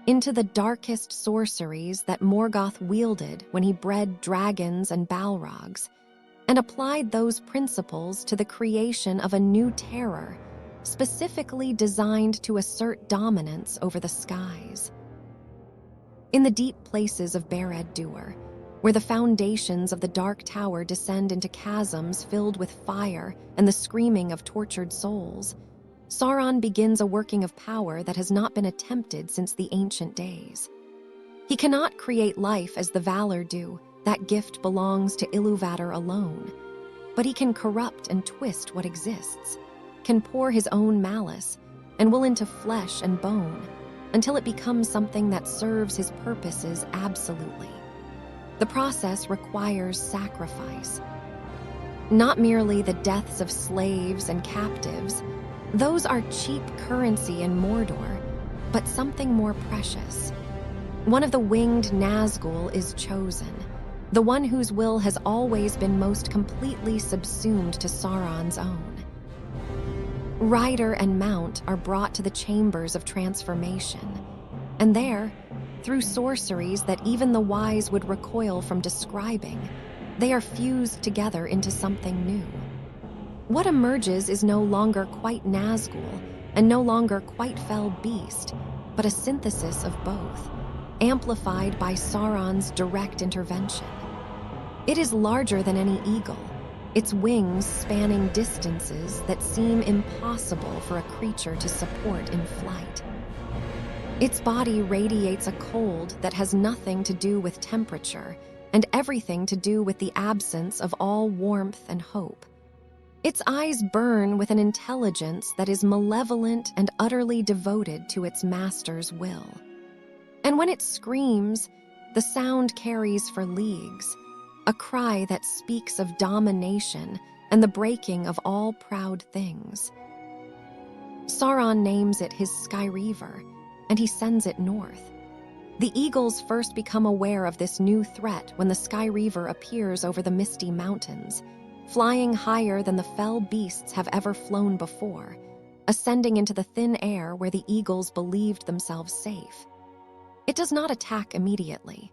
into the darkest sorceries that Morgoth wielded when he bred dragons and Balrogs, and applied those principles to the creation of a new terror, specifically designed to assert dominance over the skies? In the deep places of Barad-dûr, where the foundations of the Dark Tower descend into chasms filled with fire and the screaming of tortured souls, Sauron begins a working of power that has not been attempted since the ancient days. He cannot create life as the Valar do. That gift belongs to Iluvatar alone. But he can corrupt and twist what exists, can pour his own malice, and will into flesh and bone, until it becomes something that serves his purposes absolutely. The process requires sacrifice. Not merely the deaths of slaves and captives, Those are cheap currency in Mordor, but something more precious. One of the winged Nazgul is chosen, the one whose will has always been most completely subsumed to Sauron's own. Rider and mount are brought to the chambers of transformation, and there, through sorceries that even the wise would recoil from describing, they are fused together into something new. What emerges is no longer quite Nazgul and no longer quite fell beast, but a synthesis of both, amplified by Sauron's direct intervention. It is larger than any eagle, its wings spanning distances that seem impossible for a creature to support in flight. Its body radiates a cold that has nothing to do with temperature and everything to do with the absence of all warmth and hope. Its eyes burn with an intelligence that is malevolent and utterly devoted to its master's will. And when it screams, the sound carries for leagues, a cry that speaks of domination and the breaking of all proud things. Sauron names it his Skyreaver, and he sends it north. The eagles first become aware of this new threat when the Skyreaver appears over the misty mountains, flying higher than the fell beasts have ever flown before, ascending into the thin air where the eagles believed themselves safe. It does not attack immediately.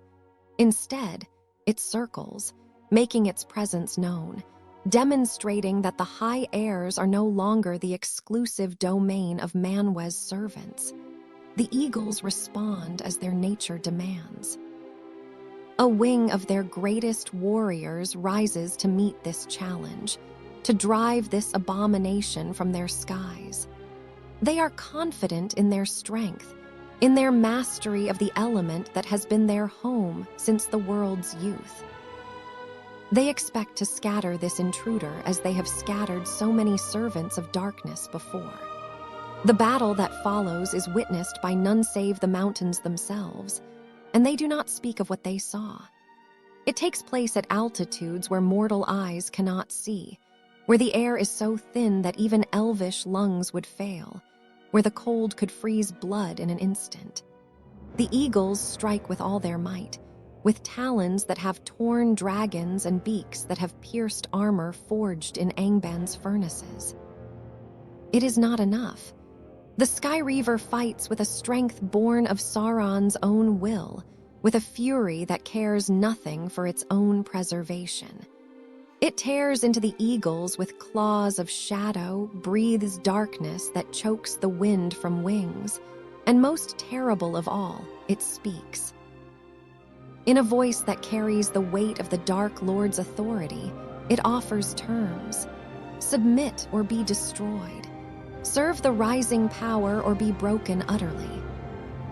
Instead, it circles, making its presence known, demonstrating that the high airs are no longer the exclusive domain of Manwë's servants. The eagles respond as their nature demands. A wing of their greatest warriors rises to meet this challenge, to drive this abomination from their skies. They are confident in their strength, in their mastery of the element that has been their home since the world's youth. They expect to scatter this intruder as they have scattered so many servants of darkness before. The battle that follows is witnessed by none save the mountains themselves, and they do not speak of what they saw. It takes place at altitudes where mortal eyes cannot see, where the air is so thin that even elvish lungs would fail, where the cold could freeze blood in an instant. The eagles strike with all their might, with talons that have torn dragons and beaks that have pierced armor forged in Angban's furnaces. It is not enough. The Skyreaver fights with a strength born of Sauron's own will, with a fury that cares nothing for its own preservation. It tears into the eagles with claws of shadow, breathes darkness that chokes the wind from wings, and most terrible of all, it speaks. In a voice that carries the weight of the Dark Lord's authority, it offers terms. Submit or be destroyed. Serve the rising power or be broken utterly.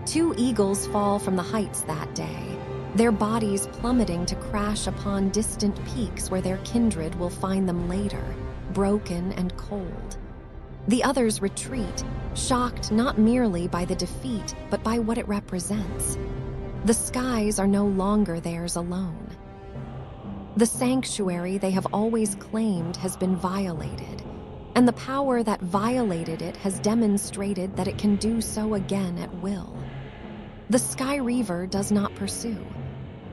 2 eagles fall from the heights that day, their bodies plummeting to crash upon distant peaks where their kindred will find them later, broken and cold. The others retreat, shocked not merely by the defeat, but by what it represents. The skies are no longer theirs alone. The sanctuary they have always claimed has been violated, and the power that violated it has demonstrated that it can do so again at will. The Skyreaver does not pursue.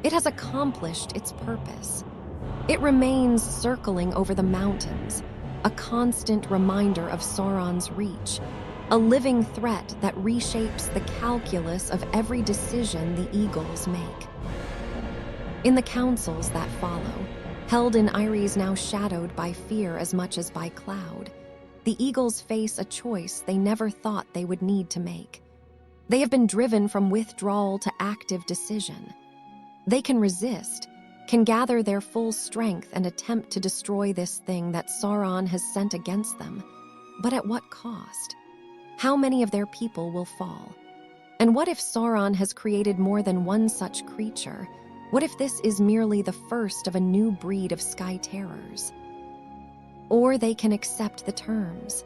It has accomplished its purpose. It remains circling over the mountains, a constant reminder of Sauron's reach, a living threat that reshapes the calculus of every decision the eagles make. In the councils that follow, held in eyries now shadowed by fear as much as by cloud, the eagles face a choice they never thought they would need to make. They have been driven from withdrawal to active decision. They can resist, can gather their full strength and attempt to destroy this thing that Sauron has sent against them. But at what cost? How many of their people will fall? And what if Sauron has created more than one such creature? What if this is merely the first of a new breed of sky terrors? Or they can accept the terms,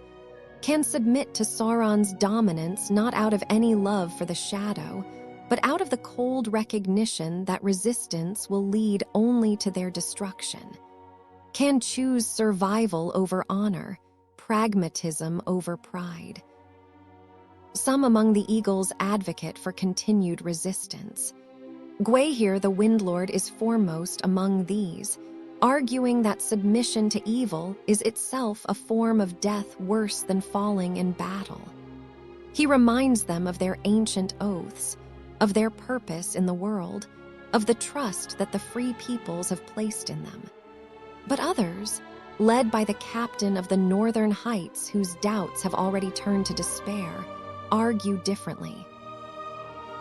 can submit to Sauron's dominance not out of any love for the shadow, but out of the cold recognition that resistance will lead only to their destruction. Can choose survival over honor, pragmatism over pride. Some among the eagles advocate for continued resistance. Gwaihir the Windlord is foremost among these, arguing that submission to evil is itself a form of death worse than falling in battle. He reminds them of their ancient oaths, of their purpose in the world, of the trust that the free peoples have placed in them. But others, led by the captain of the Northern Heights whose doubts have already turned to despair, argue differently.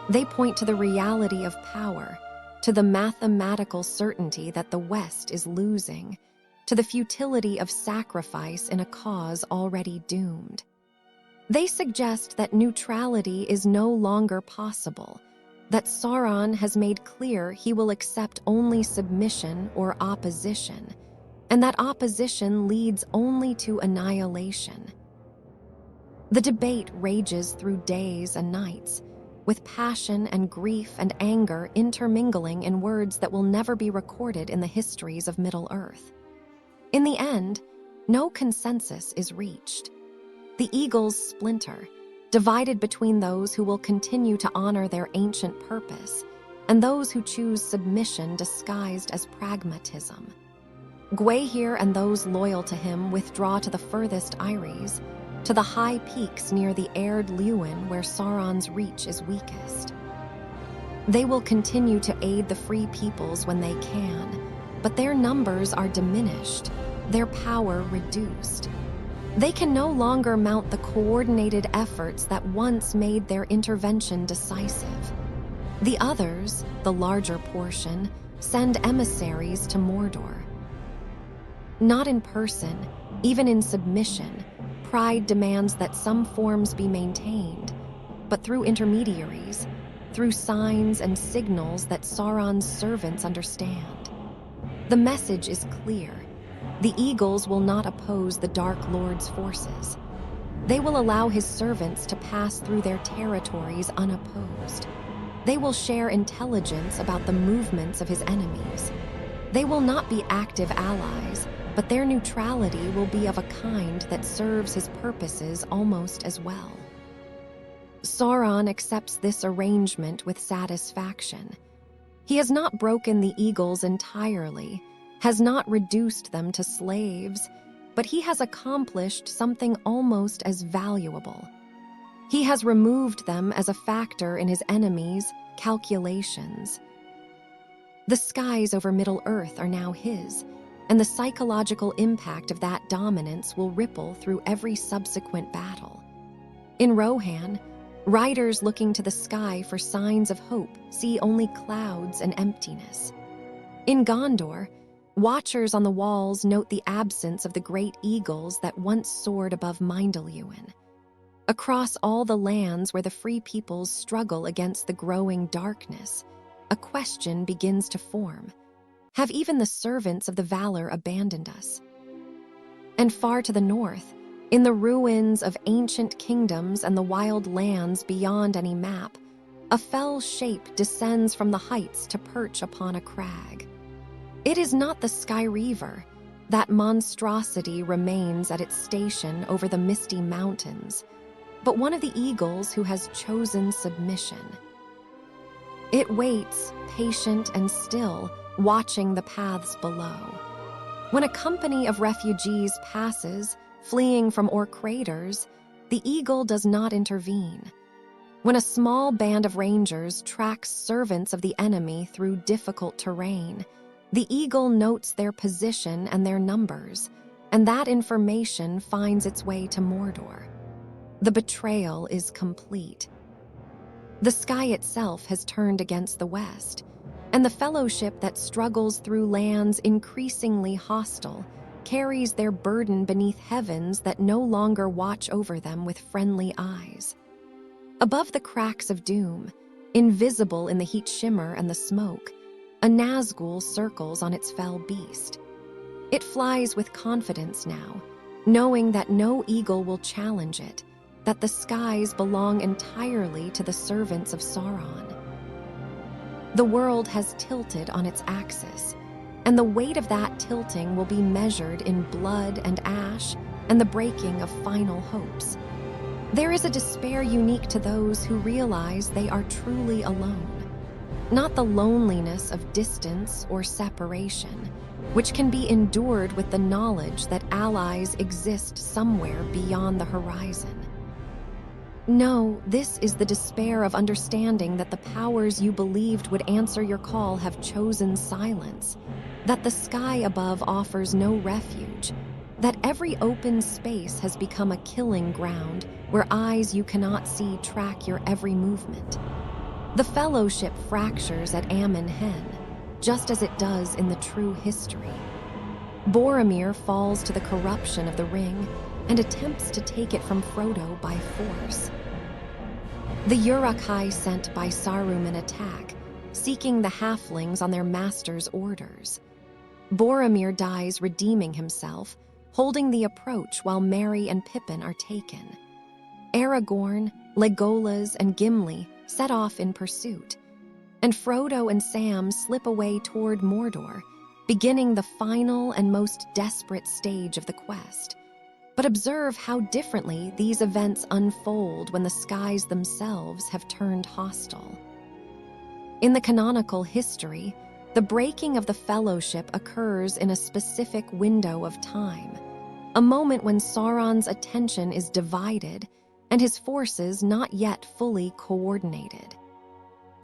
They point to the reality of power, to the mathematical certainty that the West is losing, to the futility of sacrifice in a cause already doomed. They suggest that neutrality is no longer possible, that Sauron has made clear he will accept only submission or opposition, and that opposition leads only to annihilation. The debate rages through days and nights, with passion and grief and anger intermingling in words that will never be recorded in the histories of Middle-earth. In the end, no consensus is reached. The eagles splinter, divided between those who will continue to honor their ancient purpose and those who choose submission disguised as pragmatism. Gwaihir and those loyal to him withdraw to the furthest eyries, to the high peaks near the Erd Luin where Sauron's reach is weakest. They will continue to aid the free peoples when they can, but their numbers are diminished, their power reduced. They can no longer mount the coordinated efforts that once made their intervention decisive. The others, the larger portion, send emissaries to Mordor. Not in person, even in submission, pride demands that some forms be maintained, but through intermediaries, through signs and signals that Sauron's servants understand. The message is clear. The eagles will not oppose the Dark Lord's forces. They will allow his servants to pass through their territories unopposed. They will share intelligence about the movements of his enemies. They will not be active allies, but their neutrality will be of a kind that serves his purposes almost as well. Sauron accepts this arrangement with satisfaction. He has not broken the eagles entirely, has not reduced them to slaves, but he has accomplished something almost as valuable. He has removed them as a factor in his enemies' calculations. The skies over Middle-earth are now his, and the psychological impact of that dominance will ripple through every subsequent battle. In Rohan, riders looking to the sky for signs of hope see only clouds and emptiness. In Gondor, watchers on the walls note the absence of the great eagles that once soared above Mindilluin. Across all the lands where the free peoples struggle against the growing darkness, a question begins to form. Have even the servants of the Valor abandoned us? And far to the north, in the ruins of ancient kingdoms and the wild lands beyond any map, a fell shape descends from the heights to perch upon a crag. It is not the Sky Reaver. That monstrosity remains at its station over the misty mountains, but one of the eagles who has chosen submission. It waits, patient and still, watching the paths below. When a company of refugees passes, fleeing from Orc craters, the eagle does not intervene. When a small band of rangers tracks servants of the enemy through difficult terrain, the eagle notes their position and their numbers, and that information finds its way to Mordor. The betrayal is complete. The sky itself has turned against the west, and the fellowship that struggles through lands increasingly hostile carries their burden beneath heavens that no longer watch over them with friendly eyes. Above the cracks of doom, invisible in the heat shimmer and the smoke, a Nazgul circles on its fell beast. It flies with confidence now, knowing that no eagle will challenge it, that the skies belong entirely to the servants of Sauron. The world has tilted on its axis, and the weight of that tilting will be measured in blood and ash, and the breaking of final hopes. There is a despair unique to those who realize they are truly alone. Not the loneliness of distance or separation, which can be endured with the knowledge that allies exist somewhere beyond the horizon. No, this is the despair of understanding that the powers you believed would answer your call have chosen silence, that the sky above offers no refuge, that every open space has become a killing ground where eyes you cannot see track your every movement. The Fellowship fractures at Ammon Hen, just as it does in the true history. Boromir falls to the corruption of the ring and attempts to take it from Frodo by force. The Uruk-hai sent by Saruman attack, seeking the halflings on their master's orders. Boromir dies redeeming himself, holding the approach while Merry and Pippin are taken. Aragorn, Legolas, and Gimli set off in pursuit, and Frodo and Sam slip away toward Mordor, beginning the final and most desperate stage of the quest. But observe how differently these events unfold when the skies themselves have turned hostile. In the canonical history, the breaking of the Fellowship occurs in a specific window of time, a moment when Sauron's attention is divided and his forces not yet fully coordinated.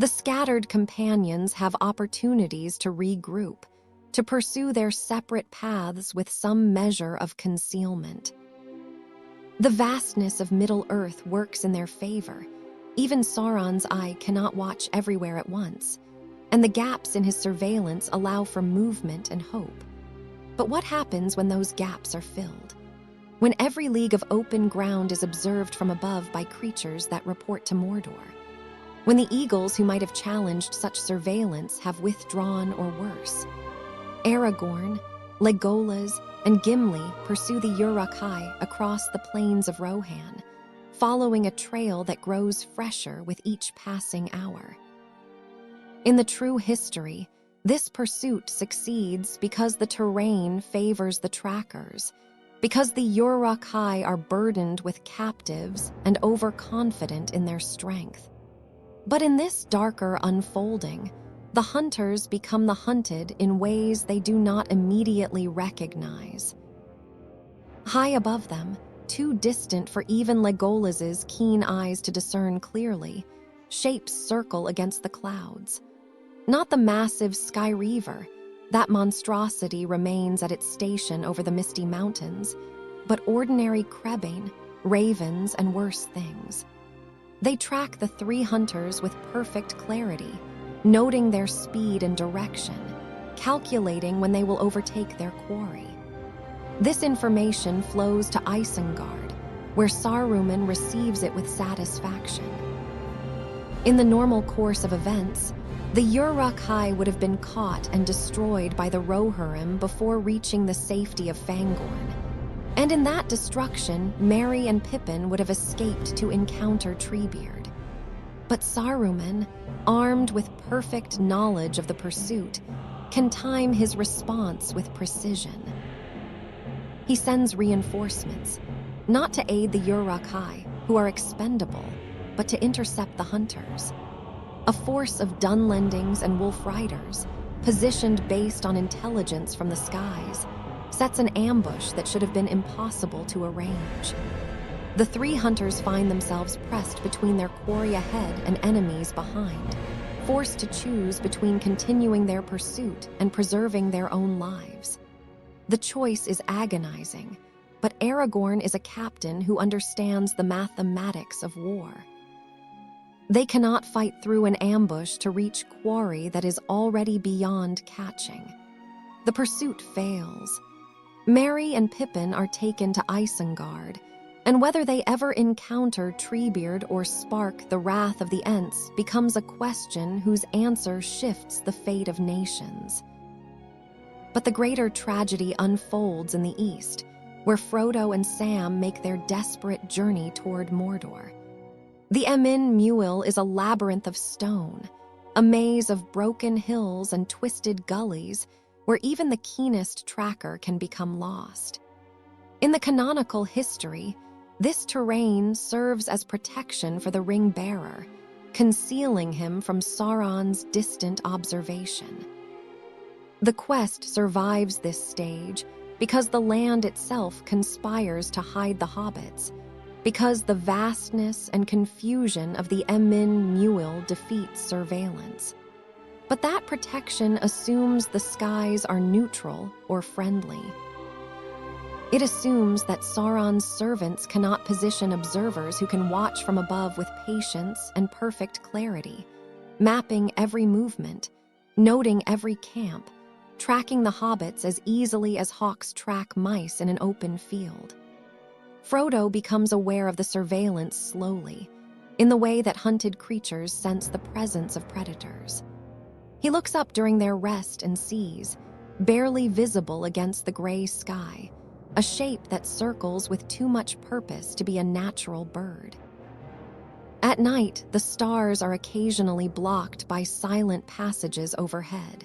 The scattered companions have opportunities to regroup, to pursue their separate paths with some measure of concealment. The vastness of Middle-earth works in their favor. Even Sauron's eye cannot watch everywhere at once, and the gaps in his surveillance allow for movement and hope. But what happens when those gaps are filled? When every league of open ground is observed from above by creatures that report to Mordor? When the eagles who might have challenged such surveillance have withdrawn or worse? Aragorn, Legolas, and Gimli pursue the Uruk-hai across the plains of Rohan, following a trail that grows fresher with each passing hour. In the true history, this pursuit succeeds because the terrain favors the trackers, because the Uruk-hai are burdened with captives and overconfident in their strength. But in this darker unfolding, the hunters become the hunted in ways they do not immediately recognize. High above them, too distant for even Legolas's keen eyes to discern clearly, shapes circle against the clouds. Not the massive Sky Reaver, that monstrosity remains at its station over the misty mountains, but ordinary Crebain, ravens, and worse things. They track the three hunters with perfect clarity, noting their speed and direction, calculating when they will overtake their quarry. This information flows to Isengard, where Saruman receives it with satisfaction. In the normal course of events, the Uruk-hai would have been caught and destroyed by the Rohirrim before reaching the safety of Fangorn. And in that destruction, Merry and Pippin would have escaped to encounter Treebeard. But Saruman, armed with perfect knowledge of the pursuit, can time his response with precision. He sends reinforcements, not to aid the Uruk-hai, who are expendable, but to intercept the hunters. A force of Dunlendings and Wolf Riders, positioned based on intelligence from the skies, sets an ambush that should have been impossible to arrange. The three hunters find themselves pressed between their quarry ahead and enemies behind, forced to choose between continuing their pursuit and preserving their own lives. The choice is agonizing, but Aragorn is a captain who understands the mathematics of war. They cannot fight through an ambush to reach quarry that is already beyond catching. The pursuit fails. Merry and Pippin are taken to Isengard, and whether they ever encounter Treebeard or spark the wrath of the Ents becomes a question whose answer shifts the fate of nations. But the greater tragedy unfolds in the east, where Frodo and Sam make their desperate journey toward Mordor. The Emyn Muil is a labyrinth of stone, a maze of broken hills and twisted gullies where even the keenest tracker can become lost. In the canonical history, this terrain serves as protection for the ring bearer, concealing him from Sauron's distant observation. The quest survives this stage because the land itself conspires to hide the hobbits, because the vastness and confusion of the Emyn Muil defeats surveillance. But that protection assumes the skies are neutral or friendly. It assumes that Sauron's servants cannot position observers who can watch from above with patience and perfect clarity, mapping every movement, noting every camp, tracking the hobbits as easily as hawks track mice in an open field. Frodo becomes aware of the surveillance slowly, in the way that hunted creatures sense the presence of predators. He looks up during their rest and sees, barely visible against the gray sky, a shape that circles with too much purpose to be a natural bird. At night, the stars are occasionally blocked by silent passages overhead.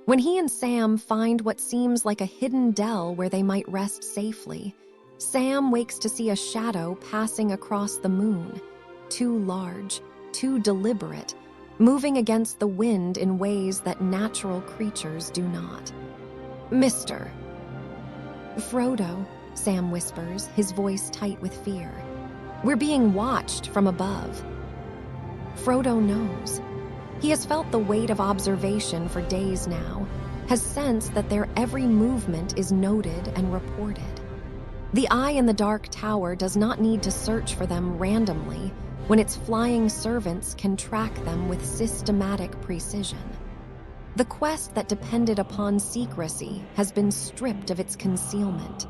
When he and Sam find what seems like a hidden dell where they might rest safely, Sam wakes to see a shadow passing across the moon, too large, too deliberate, moving against the wind in ways that natural creatures do not. "Mister." "Frodo," Sam whispers, his voice tight with fear. "We're being watched from above." Frodo knows. He has felt the weight of observation for days now, has sensed that their every movement is noted and reported. The eye in the dark tower does not need to search for them randomly when its flying servants can track them with systematic precision. The quest that depended upon secrecy has been stripped of its concealment.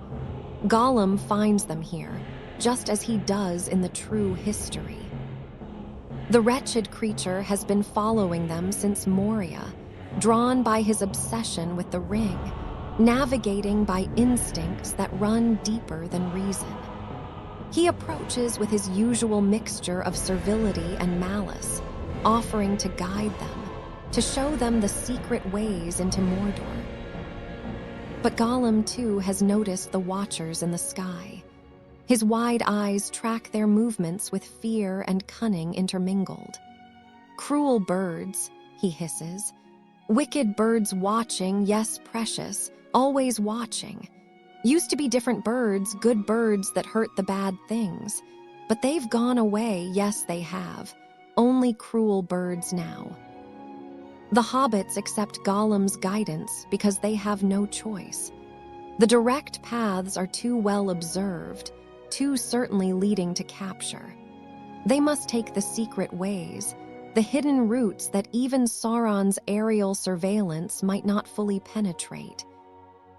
Gollum finds them here, just as he does in the true history. The wretched creature has been following them since Moria, drawn by his obsession with the ring, navigating by instincts that run deeper than reason. He approaches with his usual mixture of servility and malice, offering to guide them, to show them the secret ways into Mordor. But Gollum, too, has noticed the watchers in the sky. His wide eyes track their movements with fear and cunning intermingled. "Cruel birds," he hisses. "Wicked birds watching, yes, precious, always watching. Used to be different birds, good birds that hurt the bad things. But they've gone away, yes, they have. Only cruel birds now." The hobbits accept Gollum's guidance because they have no choice. The direct paths are too well observed, too certainly leading to capture. They must take the secret ways, the hidden routes that even Sauron's aerial surveillance might not fully penetrate.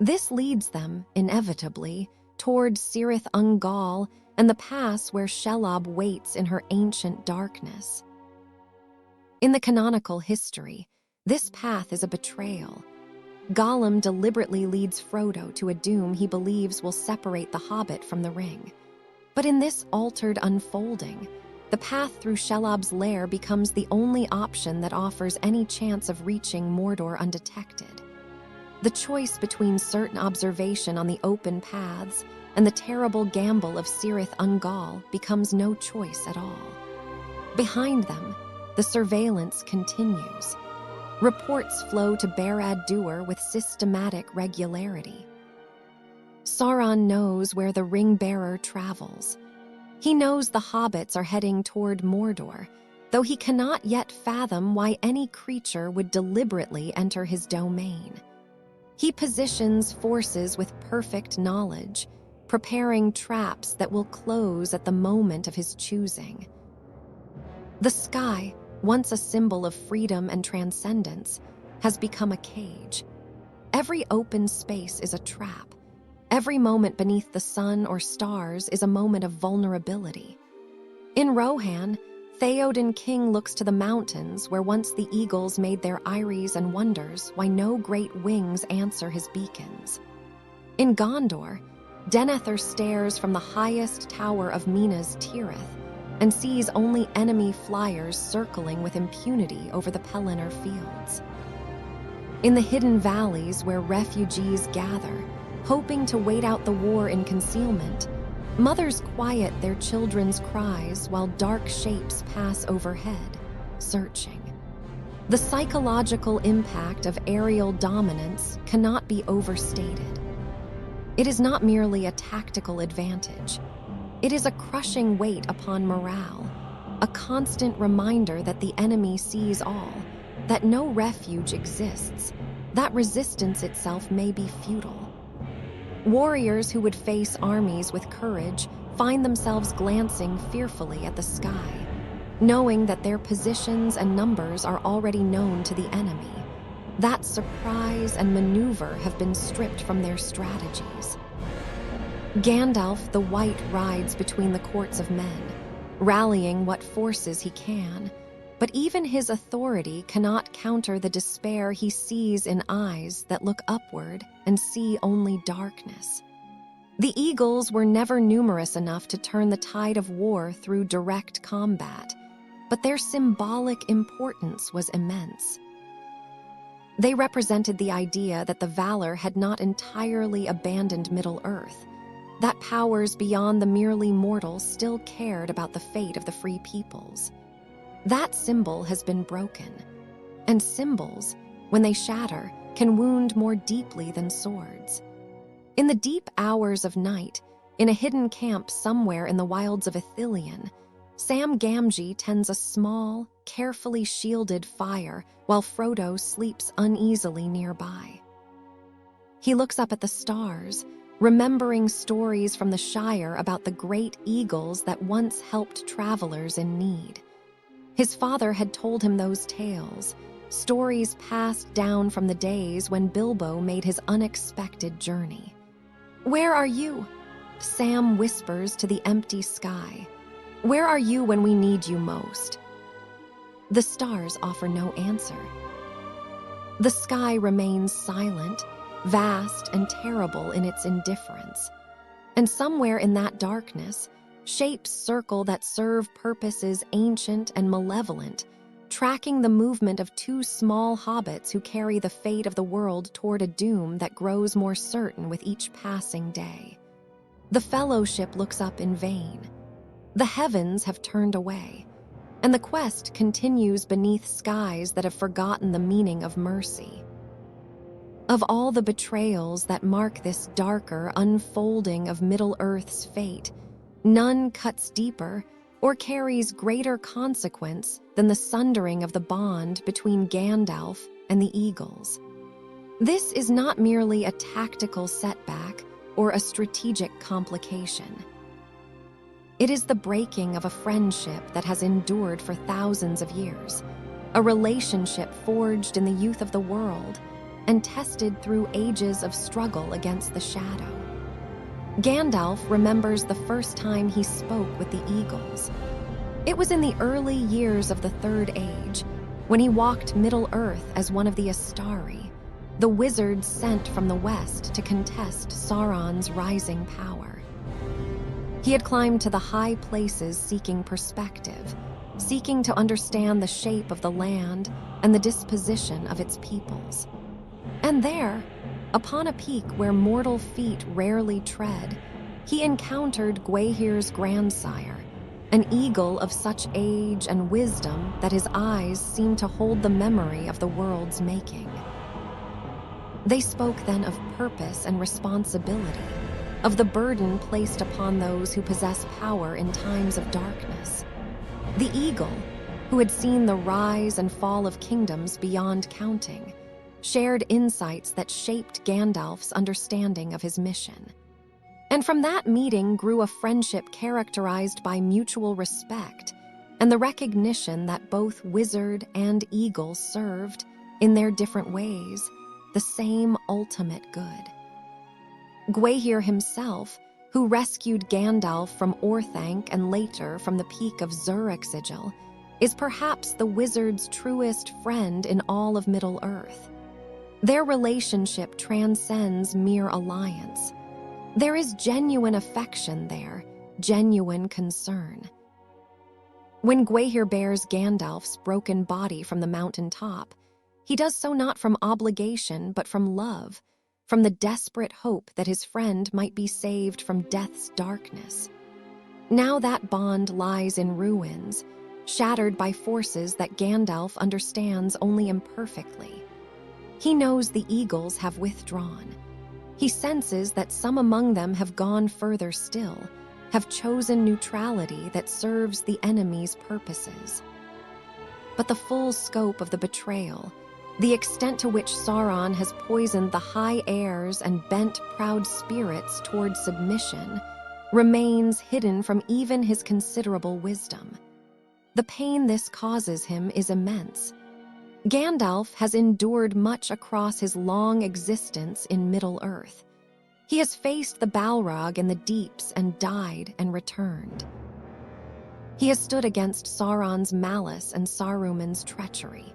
This leads them, inevitably, toward Cirith Ungol and the pass where Shelob waits in her ancient darkness. In the canonical history, this path is a betrayal. Gollum deliberately leads Frodo to a doom he believes will separate the Hobbit from the ring. But in this altered unfolding, the path through Shelob's lair becomes the only option that offers any chance of reaching Mordor undetected. The choice between certain observation on the open paths and the terrible gamble of Cirith Ungol becomes no choice at all. Behind them, the surveillance continues. Reports flow to Barad-dûr with systematic regularity. Sauron knows where the ring-bearer travels. He knows the hobbits are heading toward Mordor, though he cannot yet fathom why any creature would deliberately enter his domain. He positions forces with perfect knowledge, preparing traps that will close at the moment of his choosing. The sky, once a symbol of freedom and transcendence, has become a cage. Every open space is a trap. Every moment beneath the sun or stars is a moment of vulnerability. In Rohan, Theoden King looks to the mountains where once the eagles made their eyries and wonders why no great wings answer his beacons. In Gondor, Denethor stares from the highest tower of Minas Tirith and sees only enemy flyers circling with impunity over the Pelennor fields. In the hidden valleys where refugees gather, hoping to wait out the war in concealment. Mothers quiet their children's cries while dark shapes pass overhead, searching. The psychological impact of aerial dominance cannot be overstated. It is not merely a tactical advantage. It is a crushing weight upon morale, a constant reminder that the enemy sees all, that no refuge exists, that resistance itself may be futile. Warriors who would face armies with courage find themselves glancing fearfully at the sky, knowing that their positions and numbers are already known to the enemy. That surprise and maneuver have been stripped from their strategies. Gandalf the White rides between the courts of men, rallying what forces he can, but even his authority cannot counter the despair he sees in eyes that look upward and see only darkness. The eagles were never numerous enough to turn the tide of war through direct combat, but their symbolic importance was immense. They represented the idea that the Valor had not entirely abandoned Middle-earth, that powers beyond the merely mortal still cared about the fate of the free peoples. That symbol has been broken, and symbols, when they shatter, can wound more deeply than swords. In the deep hours of night, in a hidden camp somewhere in the wilds of Ithilien, Sam Gamgee tends a small, carefully shielded fire while Frodo sleeps uneasily nearby. He looks up at the stars, remembering stories from the Shire about the great eagles that once helped travelers in need. His father had told him those tales, stories passed down from the days when Bilbo made his unexpected journey. "Where are you?" Sam whispers to the empty sky. "Where are you when we need you most?" The stars offer no answer. The sky remains silent, vast and terrible in its indifference. And somewhere in that darkness, shapes circle that serve purposes ancient and malevolent, tracking the movement of two small hobbits who carry the fate of the world toward a doom that grows more certain with each passing day. The Fellowship looks up in vain. The heavens have turned away, and the quest continues beneath skies that have forgotten the meaning of mercy. Of all the betrayals that mark this darker unfolding of Middle-earth's fate, none cuts deeper or carries greater consequence than the sundering of the bond between Gandalf and the Eagles. This is not merely a tactical setback or a strategic complication. It is the breaking of a friendship that has endured for thousands of years, a relationship forged in the youth of the world and tested through ages of struggle against the shadow. Gandalf remembers the first time he spoke with the Eagles. It was in the early years of the Third Age, when he walked Middle-earth as one of the Astari, the wizards sent from the west to contest Sauron's rising power. He had climbed to the high places seeking perspective, seeking to understand the shape of the land and the disposition of its peoples. And there, upon a peak where mortal feet rarely tread, he encountered Gwaihir's grandsire, an eagle of such age and wisdom that his eyes seemed to hold the memory of the world's making. They spoke then of purpose and responsibility, of the burden placed upon those who possess power in times of darkness. The eagle, who had seen the rise and fall of kingdoms beyond counting, shared insights that shaped Gandalf's understanding of his mission. And from that meeting grew a friendship characterized by mutual respect and the recognition that both wizard and eagle served, in their different ways, the same ultimate good. Gwaihir himself, who rescued Gandalf from Orthanc and later from the peak of Zur-Exegil, is perhaps the wizard's truest friend in all of Middle-earth. Their relationship transcends mere alliance. There is genuine affection there, genuine concern. When Gwaihir bears Gandalf's broken body from the mountain top, he does so not from obligation but from love, from the desperate hope that his friend might be saved from death's darkness. Now that bond lies in ruins, shattered by forces that Gandalf understands only imperfectly. He knows the eagles have withdrawn. He senses that some among them have gone further still, have chosen neutrality that serves the enemy's purposes. But the full scope of the betrayal, the extent to which Sauron has poisoned the high airs and bent proud spirits toward submission, remains hidden from even his considerable wisdom. The pain this causes him is immense. Gandalf has endured much across his long existence in Middle-earth. He has faced the Balrog in the deeps and died and returned. He has stood against Sauron's malice and Saruman's treachery.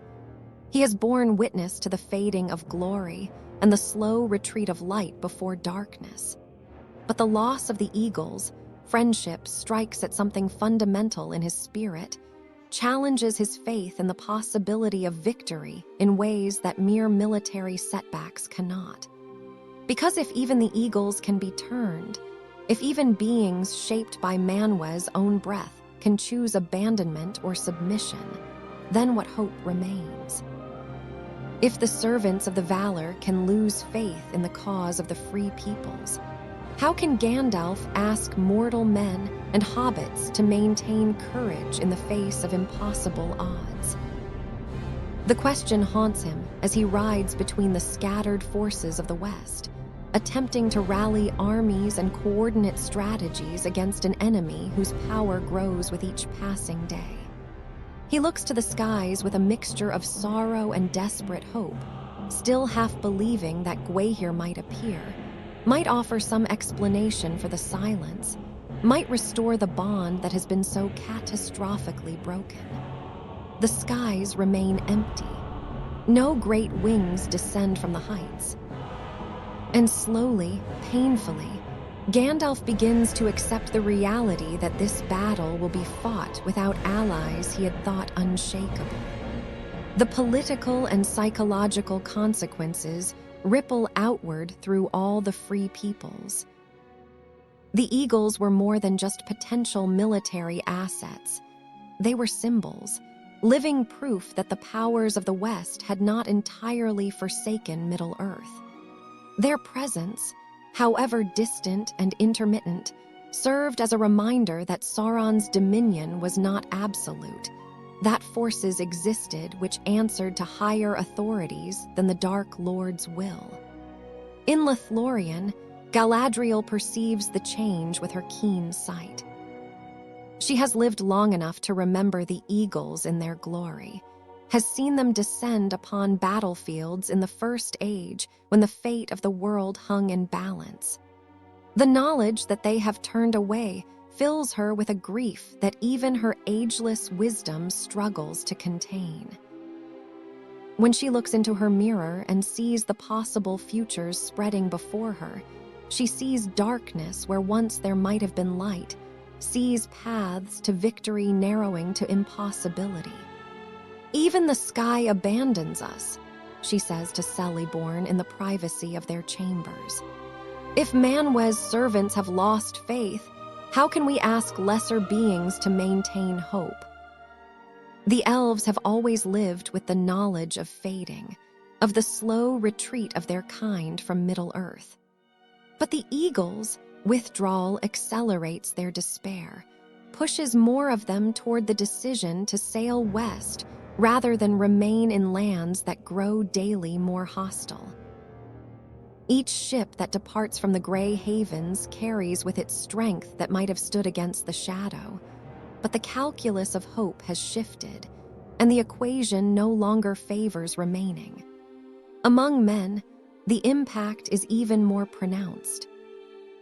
He has borne witness to the fading of glory and the slow retreat of light before darkness. But the loss of the eagles, friendship, strikes at something fundamental in his spirit, challenges his faith in the possibility of victory in ways that mere military setbacks cannot. Because if even the eagles can be turned, if even beings shaped by Manwë's own breath can choose abandonment or submission, then what hope remains? If the servants of the Valar can lose faith in the cause of the free peoples, how can Gandalf ask mortal men and hobbits to maintain courage in the face of impossible odds? The question haunts him as he rides between the scattered forces of the West, attempting to rally armies and coordinate strategies against an enemy whose power grows with each passing day. He looks to the skies with a mixture of sorrow and desperate hope, still half believing that Gwaihir might appear, might offer some explanation for the silence, might restore the bond that has been so catastrophically broken. The skies remain empty. No great wings descend from the heights. And slowly, painfully, Gandalf begins to accept the reality that this battle will be fought without allies he had thought unshakable. The political and psychological consequences ripple outward through all the free peoples. The eagles were more than just potential military assets. They were symbols, living proof that the powers of the West had not entirely forsaken Middle-earth. Their presence, however distant and intermittent, served as a reminder that Sauron's dominion was not absolute, that forces existed which answered to higher authorities than the Dark Lord's will. In Lothlorien, Galadriel perceives the change with her keen sight. She has lived long enough to remember the eagles in their glory, has seen them descend upon battlefields in the First Age when the fate of the world hung in balance. The knowledge that they have turned away fills her with a grief that even her ageless wisdom struggles to contain. When she looks into her mirror and sees the possible futures spreading before her, she sees darkness where once there might have been light, sees paths to victory narrowing to impossibility. "Even the sky abandons us," she says to Celeborn in the privacy of their chambers. "If Manwë's servants have lost faith, how can we ask lesser beings to maintain hope?" The elves have always lived with the knowledge of fading, of the slow retreat of their kind from Middle-earth. But the eagles' withdrawal accelerates their despair, pushes more of them toward the decision to sail west rather than remain in lands that grow daily more hostile. Each ship that departs from the Grey Havens carries with it strength that might have stood against the shadow, but the calculus of hope has shifted, and the equation no longer favors remaining. Among men, the impact is even more pronounced.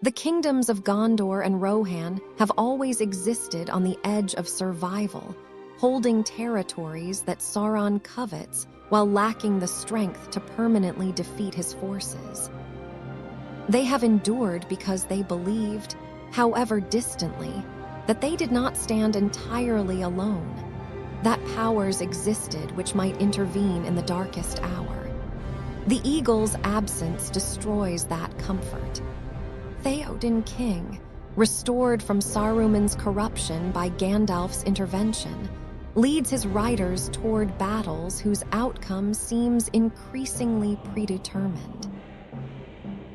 The kingdoms of Gondor and Rohan have always existed on the edge of survival, holding territories that Sauron covets while lacking the strength to permanently defeat his forces. They have endured because they believed, however distantly, that they did not stand entirely alone, that powers existed which might intervene in the darkest hour. The eagle's absence destroys that comfort. Theoden King, restored from Saruman's corruption by Gandalf's intervention, leads his riders toward battles whose outcome seems increasingly predetermined.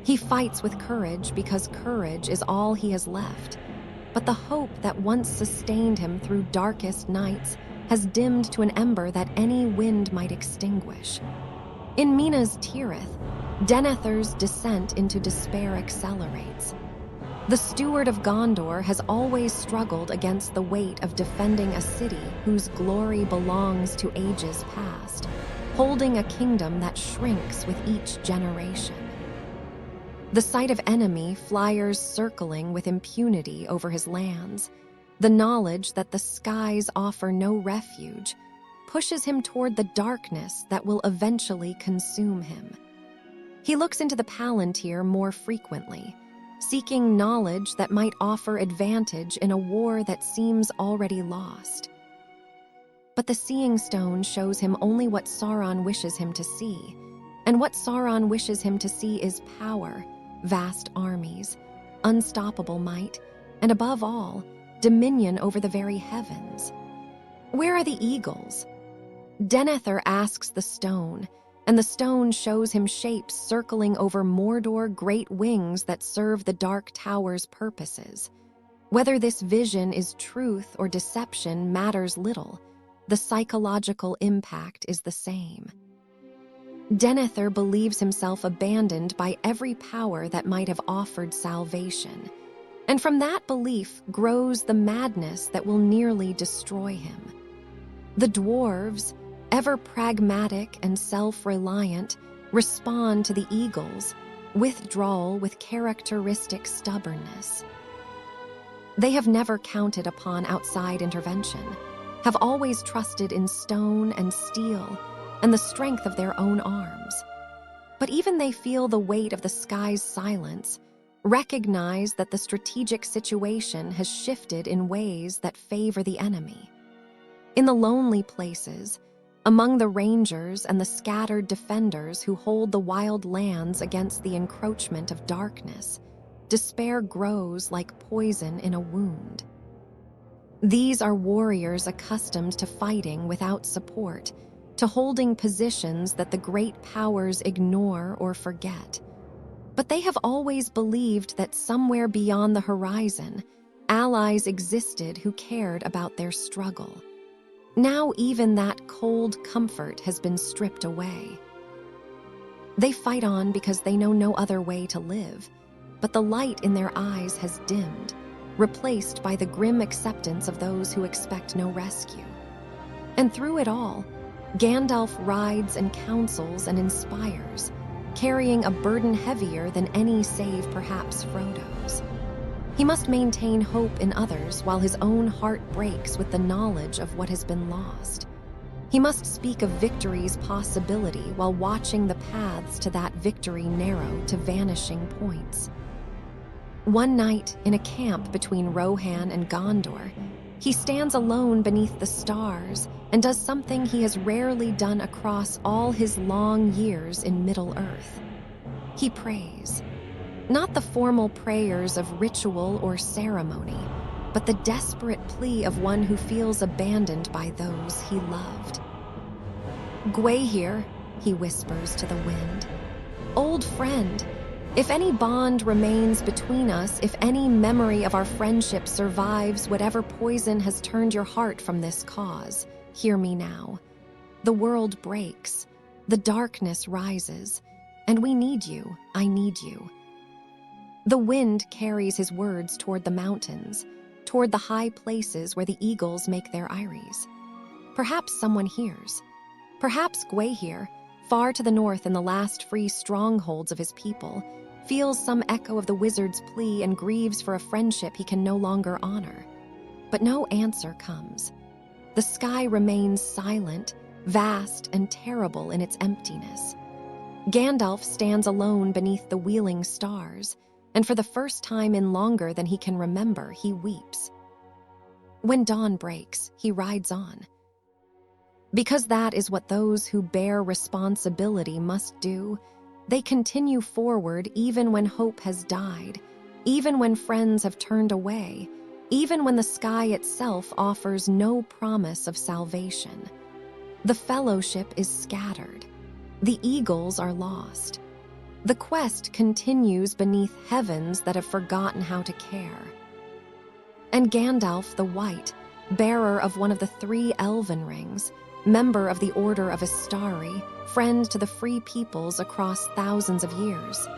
He fights with courage because courage is all he has left, but the hope that once sustained him through darkest nights has dimmed to an ember that any wind might extinguish. In Minas Tirith, Denethor's descent into despair accelerates. The steward of Gondor has always struggled against the weight of defending a city whose glory belongs to ages past, holding a kingdom that shrinks with each generation. The sight of enemy flyers circling with impunity over his lands, the knowledge that the skies offer no refuge, pushes him toward the darkness that will eventually consume him. He looks into the Palantir more frequently, seeking knowledge that might offer advantage in a war that seems already lost. But the Seeing Stone shows him only what Sauron wishes him to see, and what Sauron wishes him to see is power, vast armies, unstoppable might, and above all, dominion over the very heavens. Where are the eagles? Denethor asks the stone, and the stone shows him shapes circling over Mordor, great wings that serve the Dark Tower's purposes. Whether this vision is truth or deception matters little. The psychological impact is the same. Denethor believes himself abandoned by every power that might have offered salvation, and from that belief grows the madness that will nearly destroy him. The dwarves, ever pragmatic and self-reliant, respond to the eagle's withdrawal with characteristic stubbornness. They have never counted upon outside intervention, have always trusted in stone and steel and the strength of their own arms. But even they feel the weight of the sky's silence, recognize that the strategic situation has shifted in ways that favor the enemy. In the lonely places, among the rangers and the scattered defenders who hold the wild lands against the encroachment of darkness, despair grows like poison in a wound. These are warriors accustomed to fighting without support, to holding positions that the great powers ignore or forget. But they have always believed that somewhere beyond the horizon, allies existed who cared about their struggle. Now even that cold comfort has been stripped away. They fight on because they know no other way to live, but the light in their eyes has dimmed, replaced by the grim acceptance of those who expect no rescue. And through it all, Gandalf rides and counsels and inspires, carrying a burden heavier than any save perhaps Frodo's. He must maintain hope in others while his own heart breaks with the knowledge of what has been lost. He must speak of victory's possibility while watching the paths to that victory narrow to vanishing points. One night, in a camp between Rohan and Gondor, he stands alone beneath the stars and does something he has rarely done across all his long years in Middle-earth. He prays. Not the formal prayers of ritual or ceremony, but the desperate plea of one who feels abandoned by those he loved. "Gwaihir," he whispers to the wind. "Old friend, if any bond remains between us, if any memory of our friendship survives whatever poison has turned your heart from this cause, hear me now. The world breaks, the darkness rises, and we need you, I need you." The wind carries his words toward the mountains, toward the high places where the eagles make their eyries. Perhaps someone hears. Perhaps Gwaihir, far to the north in the last free strongholds of his people, feels some echo of the wizard's plea and grieves for a friendship he can no longer honor. But no answer comes. The sky remains silent, vast and terrible in its emptiness. Gandalf stands alone beneath the wheeling stars, and for the first time in longer than he can remember, he weeps. When dawn breaks, he rides on. Because that is what those who bear responsibility must do, they continue forward even when hope has died, even when friends have turned away, even when the sky itself offers no promise of salvation. The fellowship is scattered. The eagles are lost. The quest continues beneath heavens that have forgotten how to care. And Gandalf the White, bearer of one of the 3 elven rings, member of the Order of Istari, friend to the free peoples across thousands of years,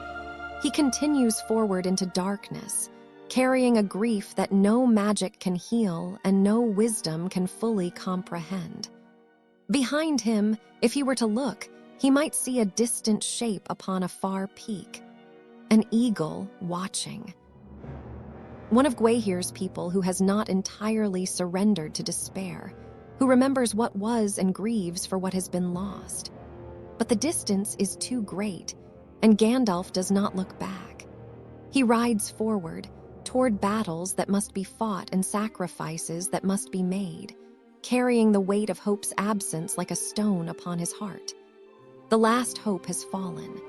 he continues forward into darkness, carrying a grief that no magic can heal and no wisdom can fully comprehend. Behind him, if he were to look, he might see a distant shape upon a far peak, an eagle watching. One of Gwaihir's people who has not entirely surrendered to despair, who remembers what was and grieves for what has been lost. But the distance is too great, and Gandalf does not look back. He rides forward, toward battles that must be fought and sacrifices that must be made, carrying the weight of hope's absence like a stone upon his heart. The last hope has fallen.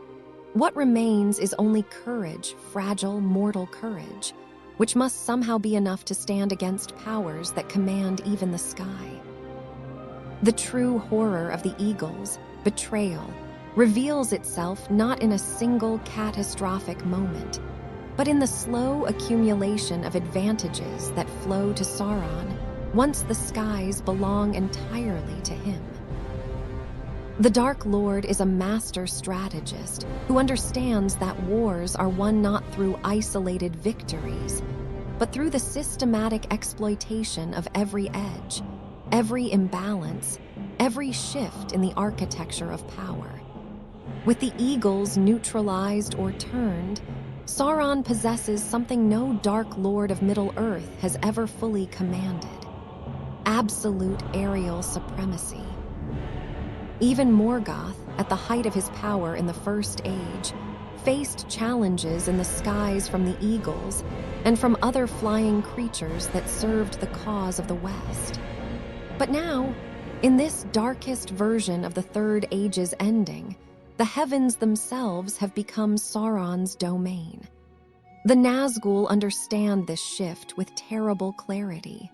What remains is only courage, fragile, mortal courage, which must somehow be enough to stand against powers that command even the sky. The true horror of the eagles, betrayal, reveals itself not in a single catastrophic moment, but in the slow accumulation of advantages that flow to Sauron once the skies belong entirely to him. The Dark Lord is a master strategist who understands that wars are won not through isolated victories, but through the systematic exploitation of every edge, every imbalance, every shift in the architecture of power. With the eagles neutralized or turned, Sauron possesses something no Dark Lord of Middle-earth has ever fully commanded: absolute aerial supremacy. Even Morgoth, at the height of his power in the First Age, faced challenges in the skies from the eagles and from other flying creatures that served the cause of the West. But now, in this darkest version of the Third Age's ending, the heavens themselves have become Sauron's domain. The Nazgul understand this shift with terrible clarity.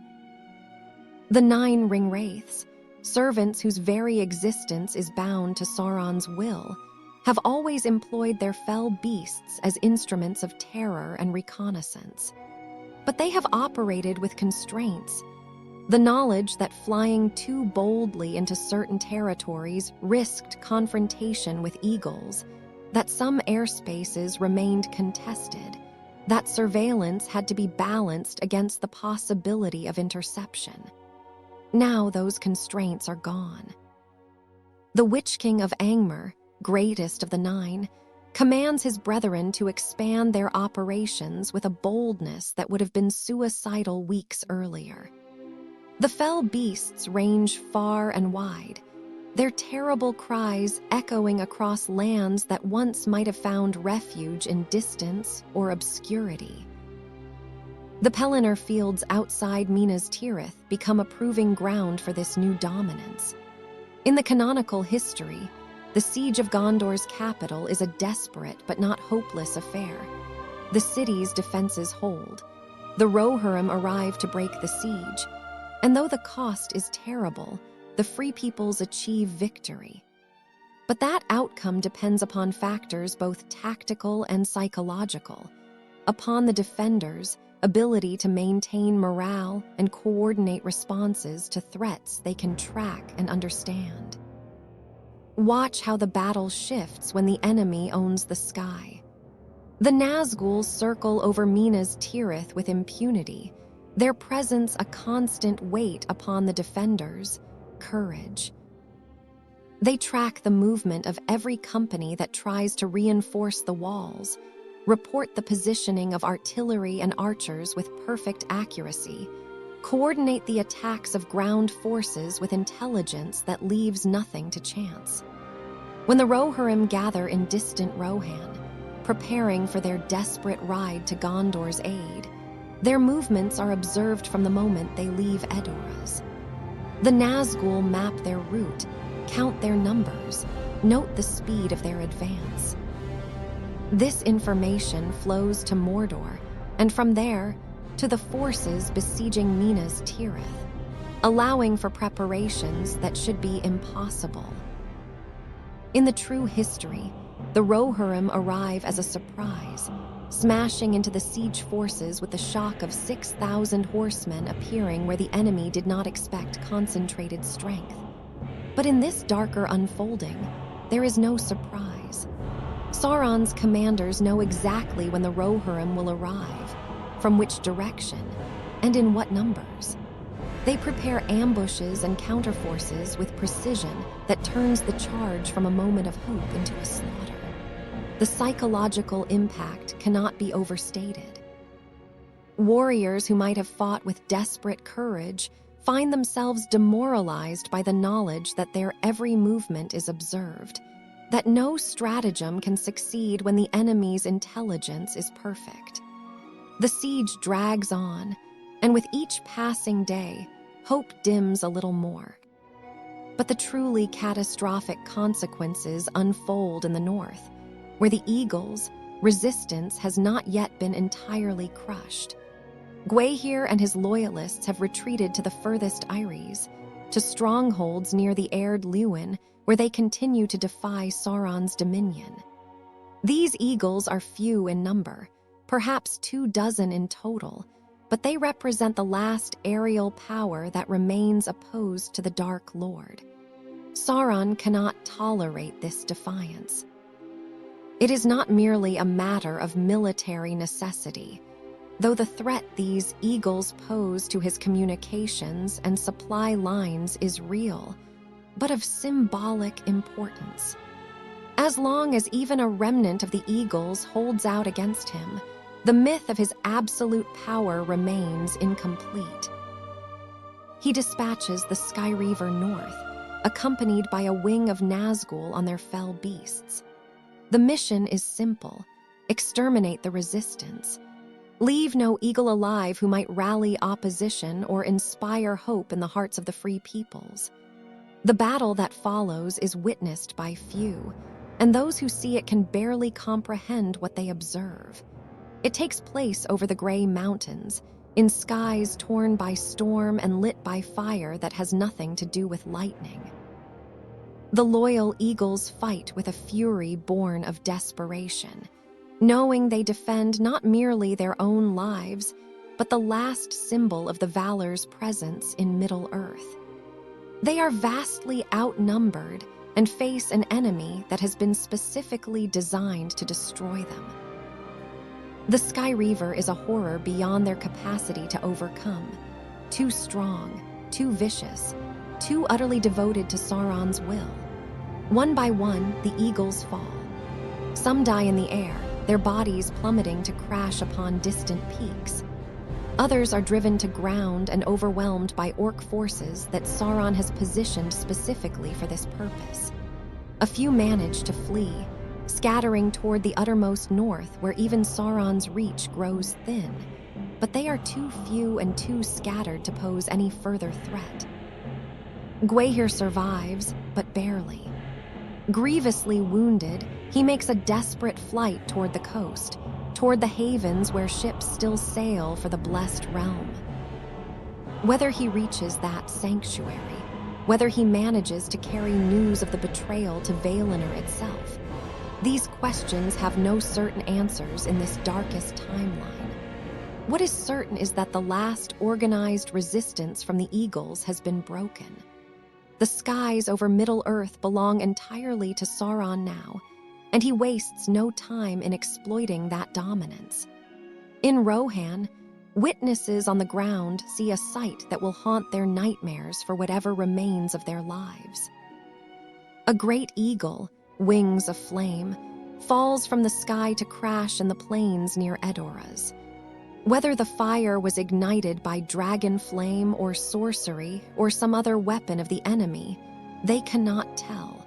The 9 ring-wraiths, servants whose very existence is bound to Sauron's will, have always employed their fell beasts as instruments of terror and reconnaissance. But they have operated with constraints. The knowledge that flying too boldly into certain territories risked confrontation with eagles, that some airspaces remained contested, that surveillance had to be balanced against the possibility of interception. Now those constraints are gone. The Witch King of Angmar, greatest of the 9, commands his brethren to expand their operations with a boldness that would have been suicidal weeks earlier. The fell beasts range far and wide, their terrible cries echoing across lands that once might have found refuge in distance or obscurity. The Pelennor fields outside Minas Tirith become a proving ground for this new dominance. In the canonical history, the siege of Gondor's capital is a desperate but not hopeless affair. The city's defenses hold. The Rohirrim arrive to break the siege, and though the cost is terrible, the Free Peoples achieve victory. But that outcome depends upon factors both tactical and psychological, upon the defenders' ability to maintain morale and coordinate responses to threats they can track and understand. Watch how the battle shifts when the enemy owns the sky. The Nazgul circle over Minas Tirith with impunity, their presence a constant weight upon the defenders' courage. They track the movement of every company that tries to reinforce the walls, report the positioning of artillery and archers with perfect accuracy, coordinate the attacks of ground forces with intelligence that leaves nothing to chance. When the Rohirrim gather in distant Rohan, preparing for their desperate ride to Gondor's aid, their movements are observed from the moment they leave Edoras. The Nazgul map their route, count their numbers, note the speed of their advance. This information flows to Mordor, and from there, to the forces besieging Minas Tirith, allowing for preparations that should be impossible. In the true history, the Rohirrim arrive as a surprise, smashing into the siege forces with the shock of 6,000 horsemen appearing where the enemy did not expect concentrated strength. But in this darker unfolding, there is no surprise. Sauron's commanders know exactly when the Rohirrim will arrive, from which direction, and in what numbers. They prepare ambushes and counterforces with precision that turns the charge from a moment of hope into a slaughter. The psychological impact cannot be overstated. Warriors who might have fought with desperate courage find themselves demoralized by the knowledge that their every movement is observed, that no stratagem can succeed when the enemy's intelligence is perfect. The siege drags on, and with each passing day, hope dims a little more. But the truly catastrophic consequences unfold in the north, where the Eagles' resistance has not yet been entirely crushed. Gwaihir and his loyalists have retreated to the furthest Eyries, to strongholds near the Erd Luin, where they continue to defy Sauron's dominion. These Eagles are few in number, perhaps 24 in total, but they represent the last aerial power that remains opposed to the Dark Lord. Sauron cannot tolerate this defiance. It is not merely a matter of military necessity, though the threat these Eagles pose to his communications and supply lines is real, but of symbolic importance. As long as even a remnant of the Eagles holds out against him, the myth of his absolute power remains incomplete. He dispatches the Skyreaver north, accompanied by a wing of Nazgul on their fell beasts. The mission is simple: exterminate the resistance. Leave no eagle alive who might rally opposition or inspire hope in the hearts of the free peoples. The battle that follows is witnessed by few, and those who see it can barely comprehend what they observe. It takes place over the Grey Mountains, in skies torn by storm and lit by fire that has nothing to do with lightning. The loyal Eagles fight with a fury born of desperation, knowing they defend not merely their own lives, but the last symbol of the Valor's presence in Middle-earth. They are vastly outnumbered and face an enemy that has been specifically designed to destroy them. The Skyreaver is a horror beyond their capacity to overcome, too strong, too vicious, too utterly devoted to Sauron's will. One by one, the Eagles fall. Some die in the air, their bodies plummeting to crash upon distant peaks. Others are driven to ground and overwhelmed by orc forces that Sauron has positioned specifically for this purpose. A few manage to flee, scattering toward the uttermost north where even Sauron's reach grows thin, but they are too few and too scattered to pose any further threat. Gwaihir survives, but barely. Grievously wounded, he makes a desperate flight toward the coast, toward the havens where ships still sail for the blessed realm. Whether he reaches that sanctuary, whether he manages to carry news of the betrayal to Valinor itself, these questions have no certain answers in this darkest timeline. What is certain is that the last organized resistance from the Eagles has been broken. The skies over Middle-earth belong entirely to Sauron now, and he wastes no time in exploiting that dominance. In Rohan, witnesses on the ground see a sight that will haunt their nightmares for whatever remains of their lives. A great eagle, wings of flame, falls from the sky to crash in the plains near Edoras. Whether the fire was ignited by dragon flame or sorcery or some other weapon of the enemy, they cannot tell.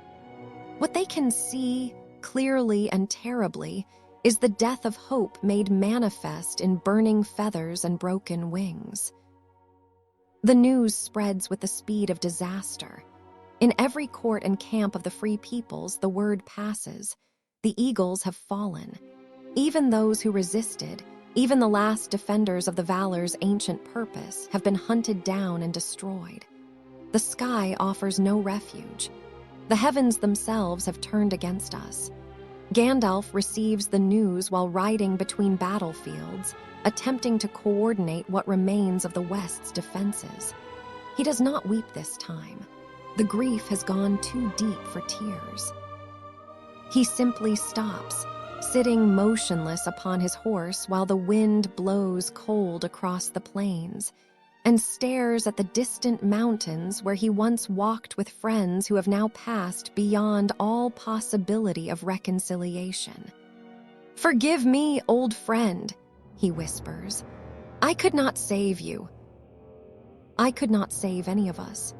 What they can see, clearly and terribly, is the death of hope made manifest in burning feathers and broken wings. The news spreads with the speed of disaster. In every court and camp of the free peoples, the word passes. The eagles have fallen. Even those who resisted, even the last defenders of the valor's ancient purpose, have been hunted down and destroyed. The sky offers no refuge. The heavens themselves have turned against us. Gandalf receives the news while riding between battlefields, attempting to coordinate what remains of the West's defenses. He does not weep this time. The grief has gone too deep for tears. He simply stops, sitting motionless upon his horse while the wind blows cold across the plains, and stares at the distant mountains where he once walked with friends who have now passed beyond all possibility of reconciliation. "Forgive me, old friend," he whispers. "I could not save you. I could not save any of us."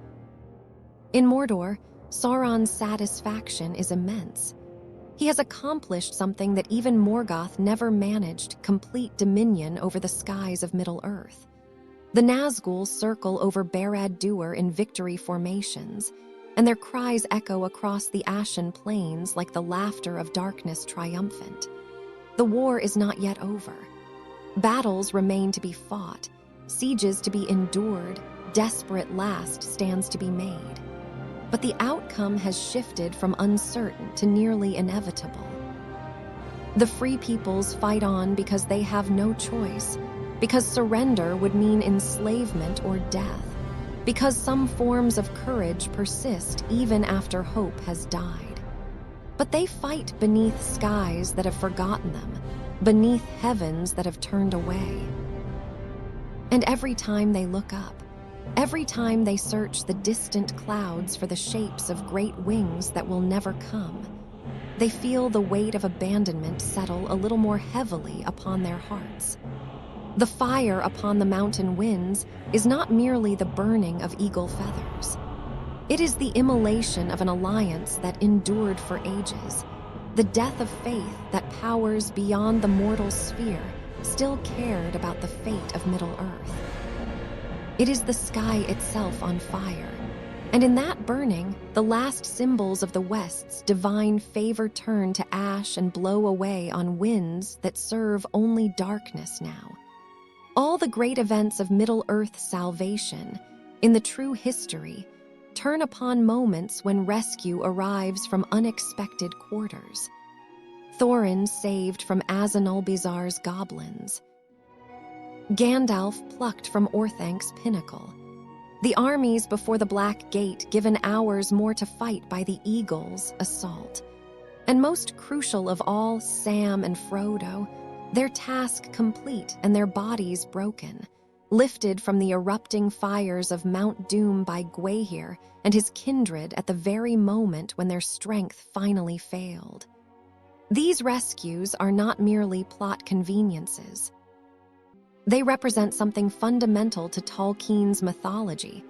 In Mordor, Sauron's satisfaction is immense. He has accomplished something that even Morgoth never managed: complete dominion over the skies of Middle-earth. The Nazgûl circle over Barad-dûr in victory formations, and their cries echo across the ashen plains like the laughter of darkness triumphant. The war is not yet over. Battles remain to be fought, sieges to be endured, desperate last stands to be made. But the outcome has shifted from uncertain to nearly inevitable. The free peoples fight on because they have no choice, because surrender would mean enslavement or death, because some forms of courage persist even after hope has died. But they fight beneath skies that have forgotten them, beneath heavens that have turned away. And every time they look up, every time they search the distant clouds for the shapes of great wings that will never come, they feel the weight of abandonment settle a little more heavily upon their hearts. The fire upon the mountain winds is not merely the burning of eagle feathers. It is the immolation of an alliance that endured for ages, the death of faith that powers beyond the mortal sphere still cared about the fate of Middle-earth. It is the sky itself on fire, and in that burning, the last symbols of the West's divine favor turn to ash and blow away on winds that serve only darkness now. All the great events of Middle-earth's salvation, in the true history, turn upon moments when rescue arrives from unexpected quarters. Thorin saved from Azanulbizar's goblins. Gandalf plucked from Orthank's pinnacle. The armies before the Black Gate given hours more to fight by the Eagles' assault. And most crucial of all, Sam and Frodo, their task complete and their bodies broken, lifted from the erupting fires of Mount Doom by Gwaihir and his kindred at the very moment when their strength finally failed. These rescues are not merely plot conveniences. They represent something fundamental to Tolkien's mythology,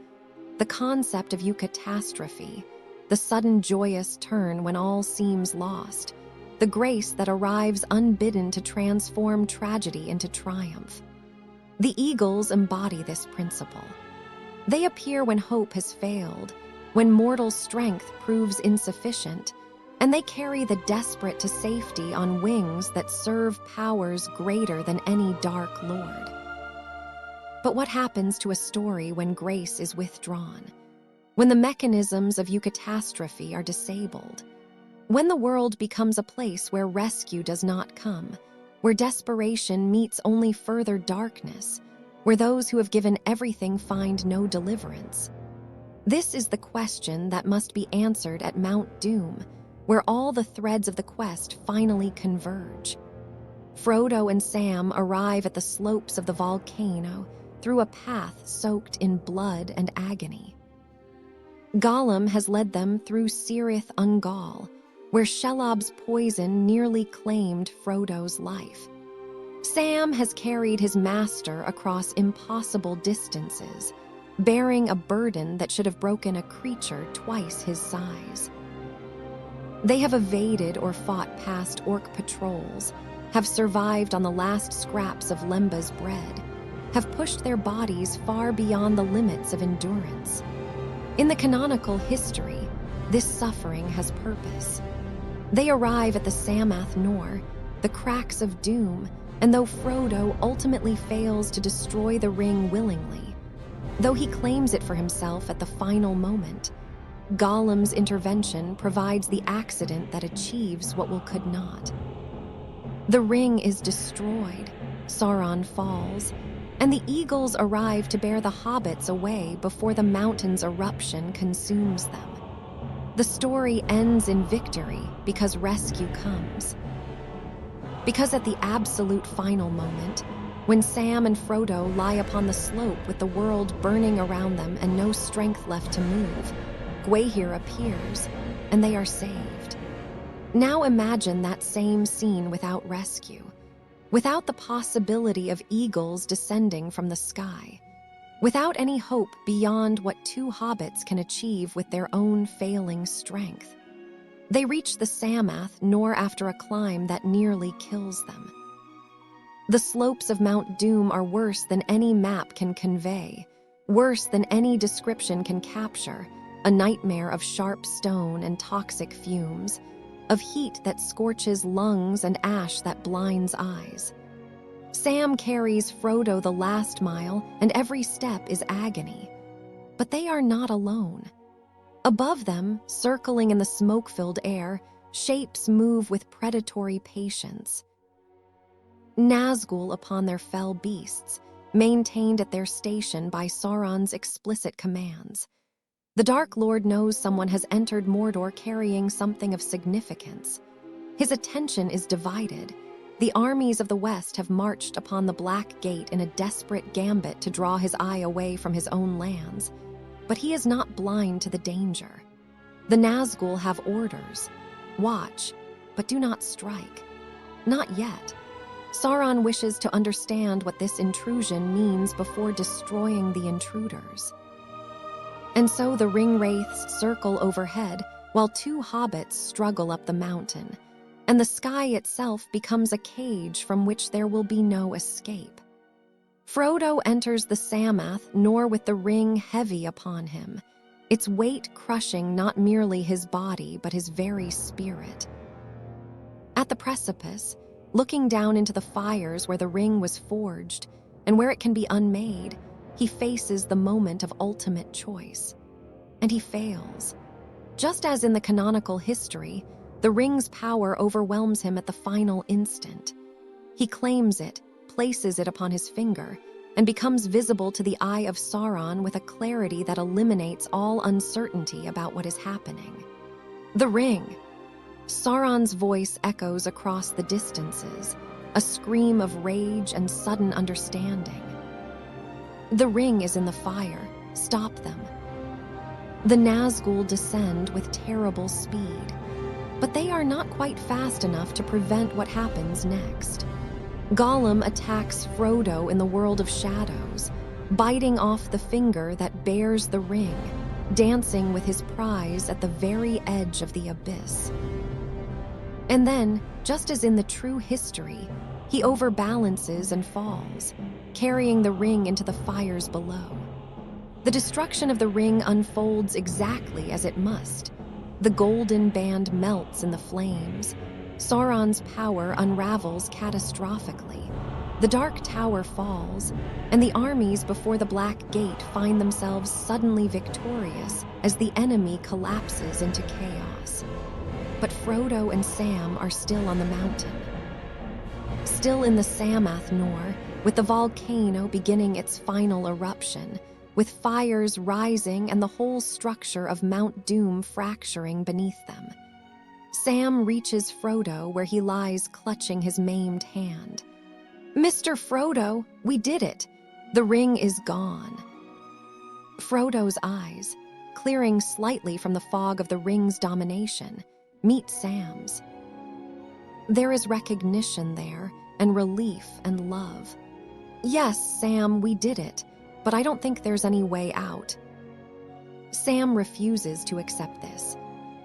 the concept of eucatastrophe, the sudden joyous turn when all seems lost, the grace that arrives unbidden to transform tragedy into triumph. The Eagles embody this principle. They appear when hope has failed, when mortal strength proves insufficient, and they carry the desperate to safety on wings that serve powers greater than any dark lord. But what happens to a story when grace is withdrawn? When the mechanisms of eucatastrophe are disabled? When the world becomes a place where rescue does not come, where desperation meets only further darkness, where those who have given everything find no deliverance? This is the question that must be answered at Mount Doom, where all the threads of the quest finally converge. Frodo and Sam arrive at the slopes of the volcano through a path soaked in blood and agony. Gollum has led them through Cirith Ungol, where Shelob's poison nearly claimed Frodo's life. Sam has carried his master across impossible distances, bearing a burden that should have broken a creature twice his size. They have evaded or fought past orc patrols, have survived on the last scraps of Lemba's bread, have pushed their bodies far beyond the limits of endurance. In the canonical history, this suffering has purpose. They arrive at the Samath Nor, the cracks of doom, and though Frodo ultimately fails to destroy the ring willingly, though he claims it for himself at the final moment, Gollum's intervention provides the accident that achieves what will could not. The ring is destroyed, Sauron falls, and the eagles arrive to bear the hobbits away before the mountain's eruption consumes them. The story ends in victory because rescue comes. Because at the absolute final moment, when Sam and Frodo lie upon the slope with the world burning around them and no strength left to move, Gwaihir appears, and they are saved. Now imagine that same scene without rescue, without the possibility of eagles descending from the sky, without any hope beyond what two hobbits can achieve with their own failing strength. They reach the Samath Nor after a climb that nearly kills them. The slopes of Mount Doom are worse than any map can convey, worse than any description can capture, a nightmare of sharp stone and toxic fumes, of heat that scorches lungs and ash that blinds eyes. Sam carries Frodo the last mile, and every step is agony. But they are not alone. Above them, circling in the smoke-filled air, shapes move with predatory patience. Nazgul upon their fell beasts, maintained at their station by Sauron's explicit commands. The Dark Lord knows someone has entered Mordor carrying something of significance. His attention is divided. The armies of the West have marched upon the Black Gate in a desperate gambit to draw his eye away from his own lands. But he is not blind to the danger. The Nazgul have orders. Watch, but do not strike. Not yet. Sauron wishes to understand what this intrusion means before destroying the intruders. And so the ring wraiths circle overhead while two hobbits struggle up the mountain, and the sky itself becomes a cage from which there will be no escape. Frodo enters the Samath Nor with the ring heavy upon him, its weight crushing not merely his body but his very spirit. At the precipice, looking down into the fires where the ring was forged and where it can be unmade, he faces the moment of ultimate choice. And he fails. Just as in the canonical history, the ring's power overwhelms him at the final instant. He claims it, places it upon his finger, and becomes visible to the eye of Sauron with a clarity that eliminates all uncertainty about what is happening. The ring. Sauron's voice echoes across the distances, a scream of rage and sudden understanding. The ring is in the fire. Stop them. The Nazgul descend with terrible speed, but they are not quite fast enough to prevent what happens next. Gollum attacks Frodo in the world of shadows, biting off the finger that bears the ring, dancing with his prize at the very edge of the abyss. And then, just as in the true history, he overbalances and falls, carrying the ring into the fires below. The destruction of the ring unfolds exactly as it must. The golden band melts in the flames. Sauron's power unravels catastrophically. The Dark Tower falls, and the armies before the Black Gate find themselves suddenly victorious as the enemy collapses into chaos. But Frodo and Sam are still on the mountain. Still in the Samath Nor, with the volcano beginning its final eruption, with fires rising and the whole structure of Mount Doom fracturing beneath them. Sam reaches Frodo where he lies clutching his maimed hand. "Mr. Frodo, we did it! The ring is gone." Frodo's eyes, clearing slightly from the fog of the ring's domination, meet Sam's. There is recognition there, and relief and love. "Yes, Sam, we did it, but I don't think there's any way out." Sam refuses to accept this.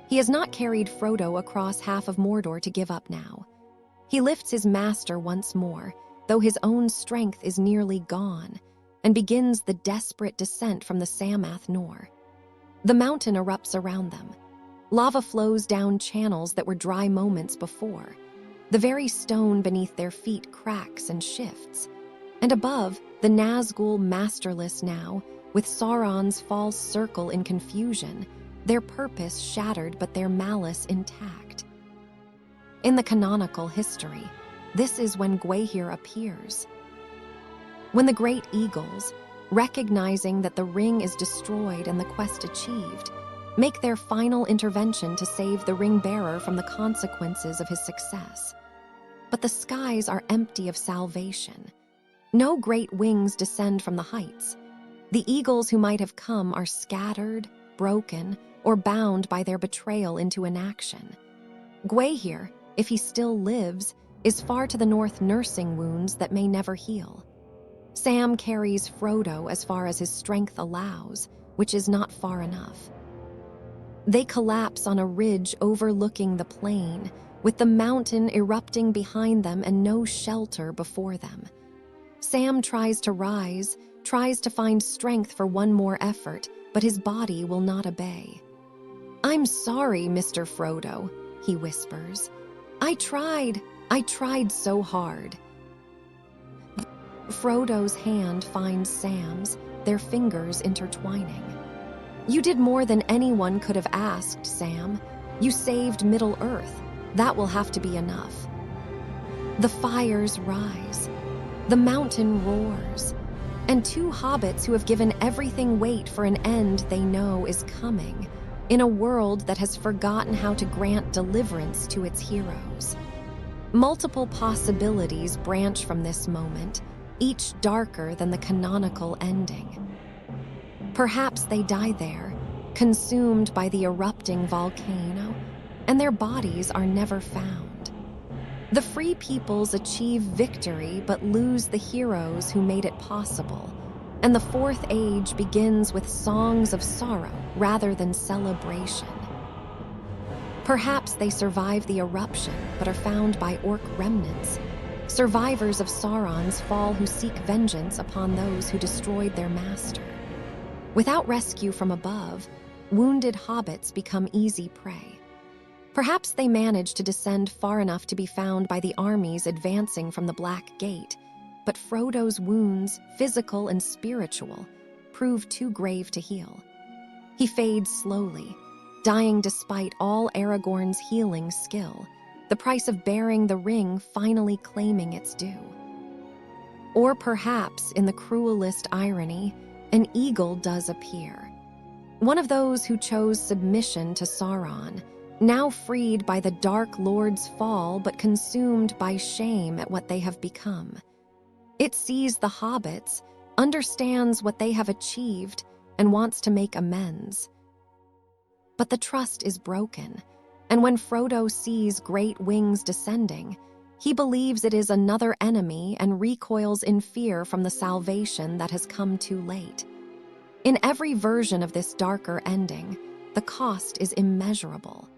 He has not carried Frodo across half of Mordor to give up now. He lifts his master once more, though his own strength is nearly gone, and begins the desperate descent from the Samath Nor. The mountain erupts around them. Lava flows down channels that were dry moments before. The very stone beneath their feet cracks and shifts. And above, the Nazgul masterless now, with Sauron's false circle in confusion, their purpose shattered but their malice intact. In the canonical history, this is when Gwaihir appears. When the great eagles, recognizing that the ring is destroyed and the quest achieved, make their final intervention to save the ring-bearer from the consequences of his success. But the skies are empty of salvation. No great wings descend from the heights. The eagles who might have come are scattered, broken, or bound by their betrayal into inaction. Gwaihir, if he still lives, is far to the north nursing wounds that may never heal. Sam carries Frodo as far as his strength allows, which is not far enough. They collapse on a ridge overlooking the plain, with the mountain erupting behind them and no shelter before them. Sam tries to rise, tries to find strength for one more effort, but his body will not obey. "I'm sorry, Mr. Frodo," he whispers. I tried so hard." Frodo's hand finds Sam's, their fingers intertwining. "You did more than anyone could have asked, Sam. You saved Middle-earth. That will have to be enough." The fires rise. The mountain roars. And two hobbits who have given everything wait for an end they know is coming, in a world that has forgotten how to grant deliverance to its heroes. Multiple possibilities branch from this moment, each darker than the canonical ending. Perhaps they die there, consumed by the erupting volcano, and their bodies are never found. The Free Peoples achieve victory but lose the heroes who made it possible, and the Fourth Age begins with songs of sorrow rather than celebration. Perhaps they survive the eruption but are found by orc remnants, survivors of Sauron's fall who seek vengeance upon those who destroyed their master. Without rescue from above, wounded hobbits become easy prey. Perhaps they manage to descend far enough to be found by the armies advancing from the Black Gate, but Frodo's wounds, physical and spiritual, prove too grave to heal. He fades slowly, dying despite all Aragorn's healing skill, the price of bearing the ring finally claiming its due. Or perhaps, in the cruelest irony, an eagle does appear. One of those who chose submission to Sauron, now freed by the Dark Lord's fall but consumed by shame at what they have become. It sees the hobbits, understands what they have achieved, and wants to make amends. But the trust is broken, and when Frodo sees great wings descending, he believes it is another enemy and recoils in fear from the salvation that has come too late. In every version of this darker ending, the cost is immeasurable.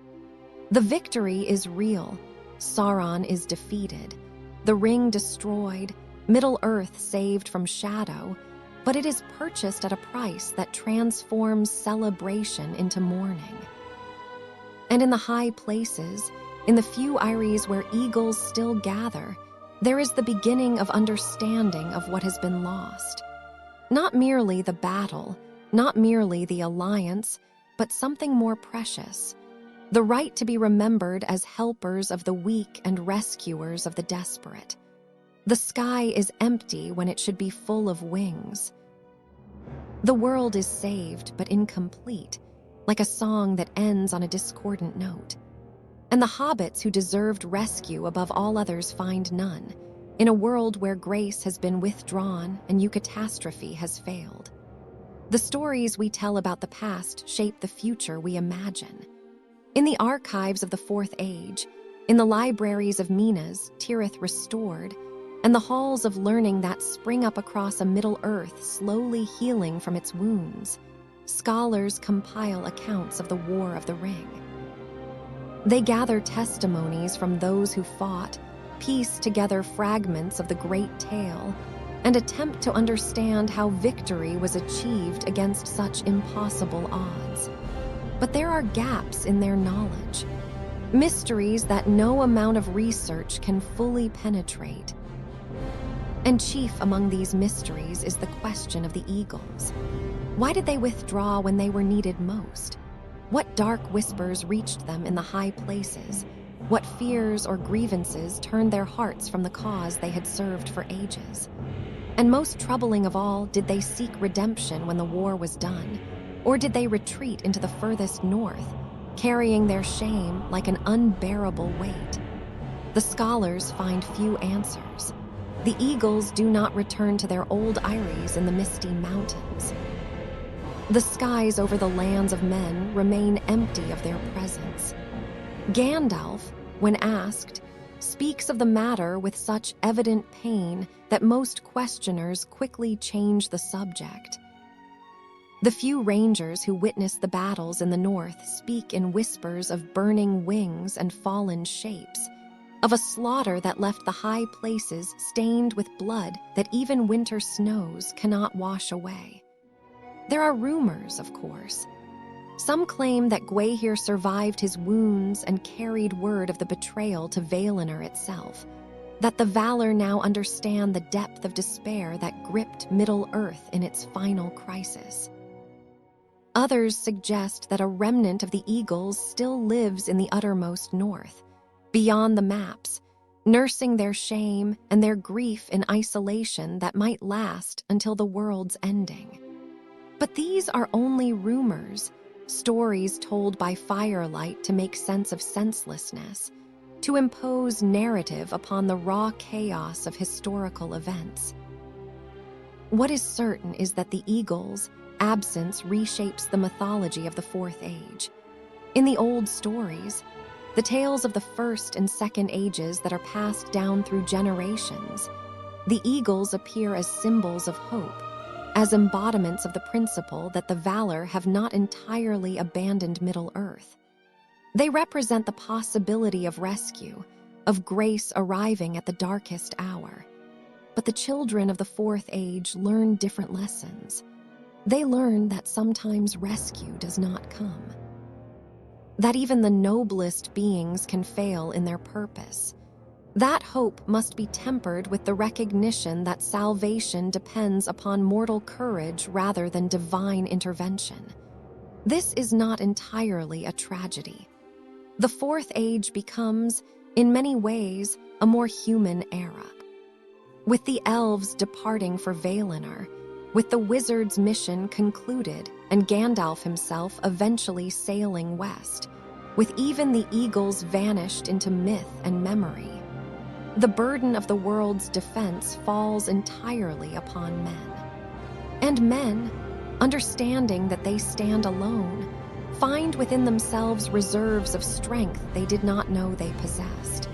The victory is real, Sauron is defeated, the ring destroyed, Middle-earth saved from shadow, but it is purchased at a price that transforms celebration into mourning. And in the high places, in the few eyries where eagles still gather, there is the beginning of understanding of what has been lost. Not merely the battle, not merely the alliance, but something more precious, the right to be remembered as helpers of the weak and rescuers of the desperate. The sky is empty when it should be full of wings. The world is saved but incomplete, like a song that ends on a discordant note. And the hobbits who deserved rescue above all others find none, in a world where grace has been withdrawn and eucatastrophe has failed. The stories we tell about the past shape the future we imagine. In the archives of the Fourth Age, in the libraries of Minas Tirith restored, and the halls of learning that spring up across a Middle-earth slowly healing from its wounds, scholars compile accounts of the War of the Ring. They gather testimonies from those who fought, piece together fragments of the great tale, and attempt to understand how victory was achieved against such impossible odds. But there are gaps in their knowledge, mysteries that no amount of research can fully penetrate. And chief among these mysteries is the question of the eagles. Why did they withdraw when they were needed most? What dark whispers reached them in the high places? What fears or grievances turned their hearts from the cause they had served for ages? And most troubling of all, did they seek redemption when the war was done? Or did they retreat into the furthest north, carrying their shame like an unbearable weight? The scholars find few answers. The eagles do not return to their old eyries in the misty mountains. The skies over the lands of men remain empty of their presence. Gandalf, when asked, speaks of the matter with such evident pain that most questioners quickly change the subject. The few rangers who witnessed the battles in the north speak in whispers of burning wings and fallen shapes, of a slaughter that left the high places stained with blood that even winter snows cannot wash away. There are rumors, of course. Some claim that Gwaihir survived his wounds and carried word of the betrayal to Valinor itself, that the Valar now understand the depth of despair that gripped Middle-earth in its final crisis. Others suggest that a remnant of the eagles still lives in the uttermost north, beyond the maps, nursing their shame and their grief in isolation that might last until the world's ending. But these are only rumors, stories told by firelight to make sense of senselessness, to impose narrative upon the raw chaos of historical events. What is certain is that the eagles' absence reshapes the mythology of the Fourth Age. In the old stories, the tales of the First and Second Ages that are passed down through generations, the eagles appear as symbols of hope, as embodiments of the principle that the Valar have not entirely abandoned Middle-earth. They represent the possibility of rescue, of grace arriving at the darkest hour. But the children of the Fourth Age learn different lessons. They learn that sometimes rescue does not come, that even the noblest beings can fail in their purpose. That hope must be tempered with the recognition that salvation depends upon mortal courage rather than divine intervention. This is not entirely a tragedy. The Fourth Age becomes, in many ways, a more human era. With the elves departing for Valinor, with the wizard's mission concluded and Gandalf himself eventually sailing west, with even the eagles vanished into myth and memory, the burden of the world's defense falls entirely upon men. And men, understanding that they stand alone, find within themselves reserves of strength they did not know they possessed.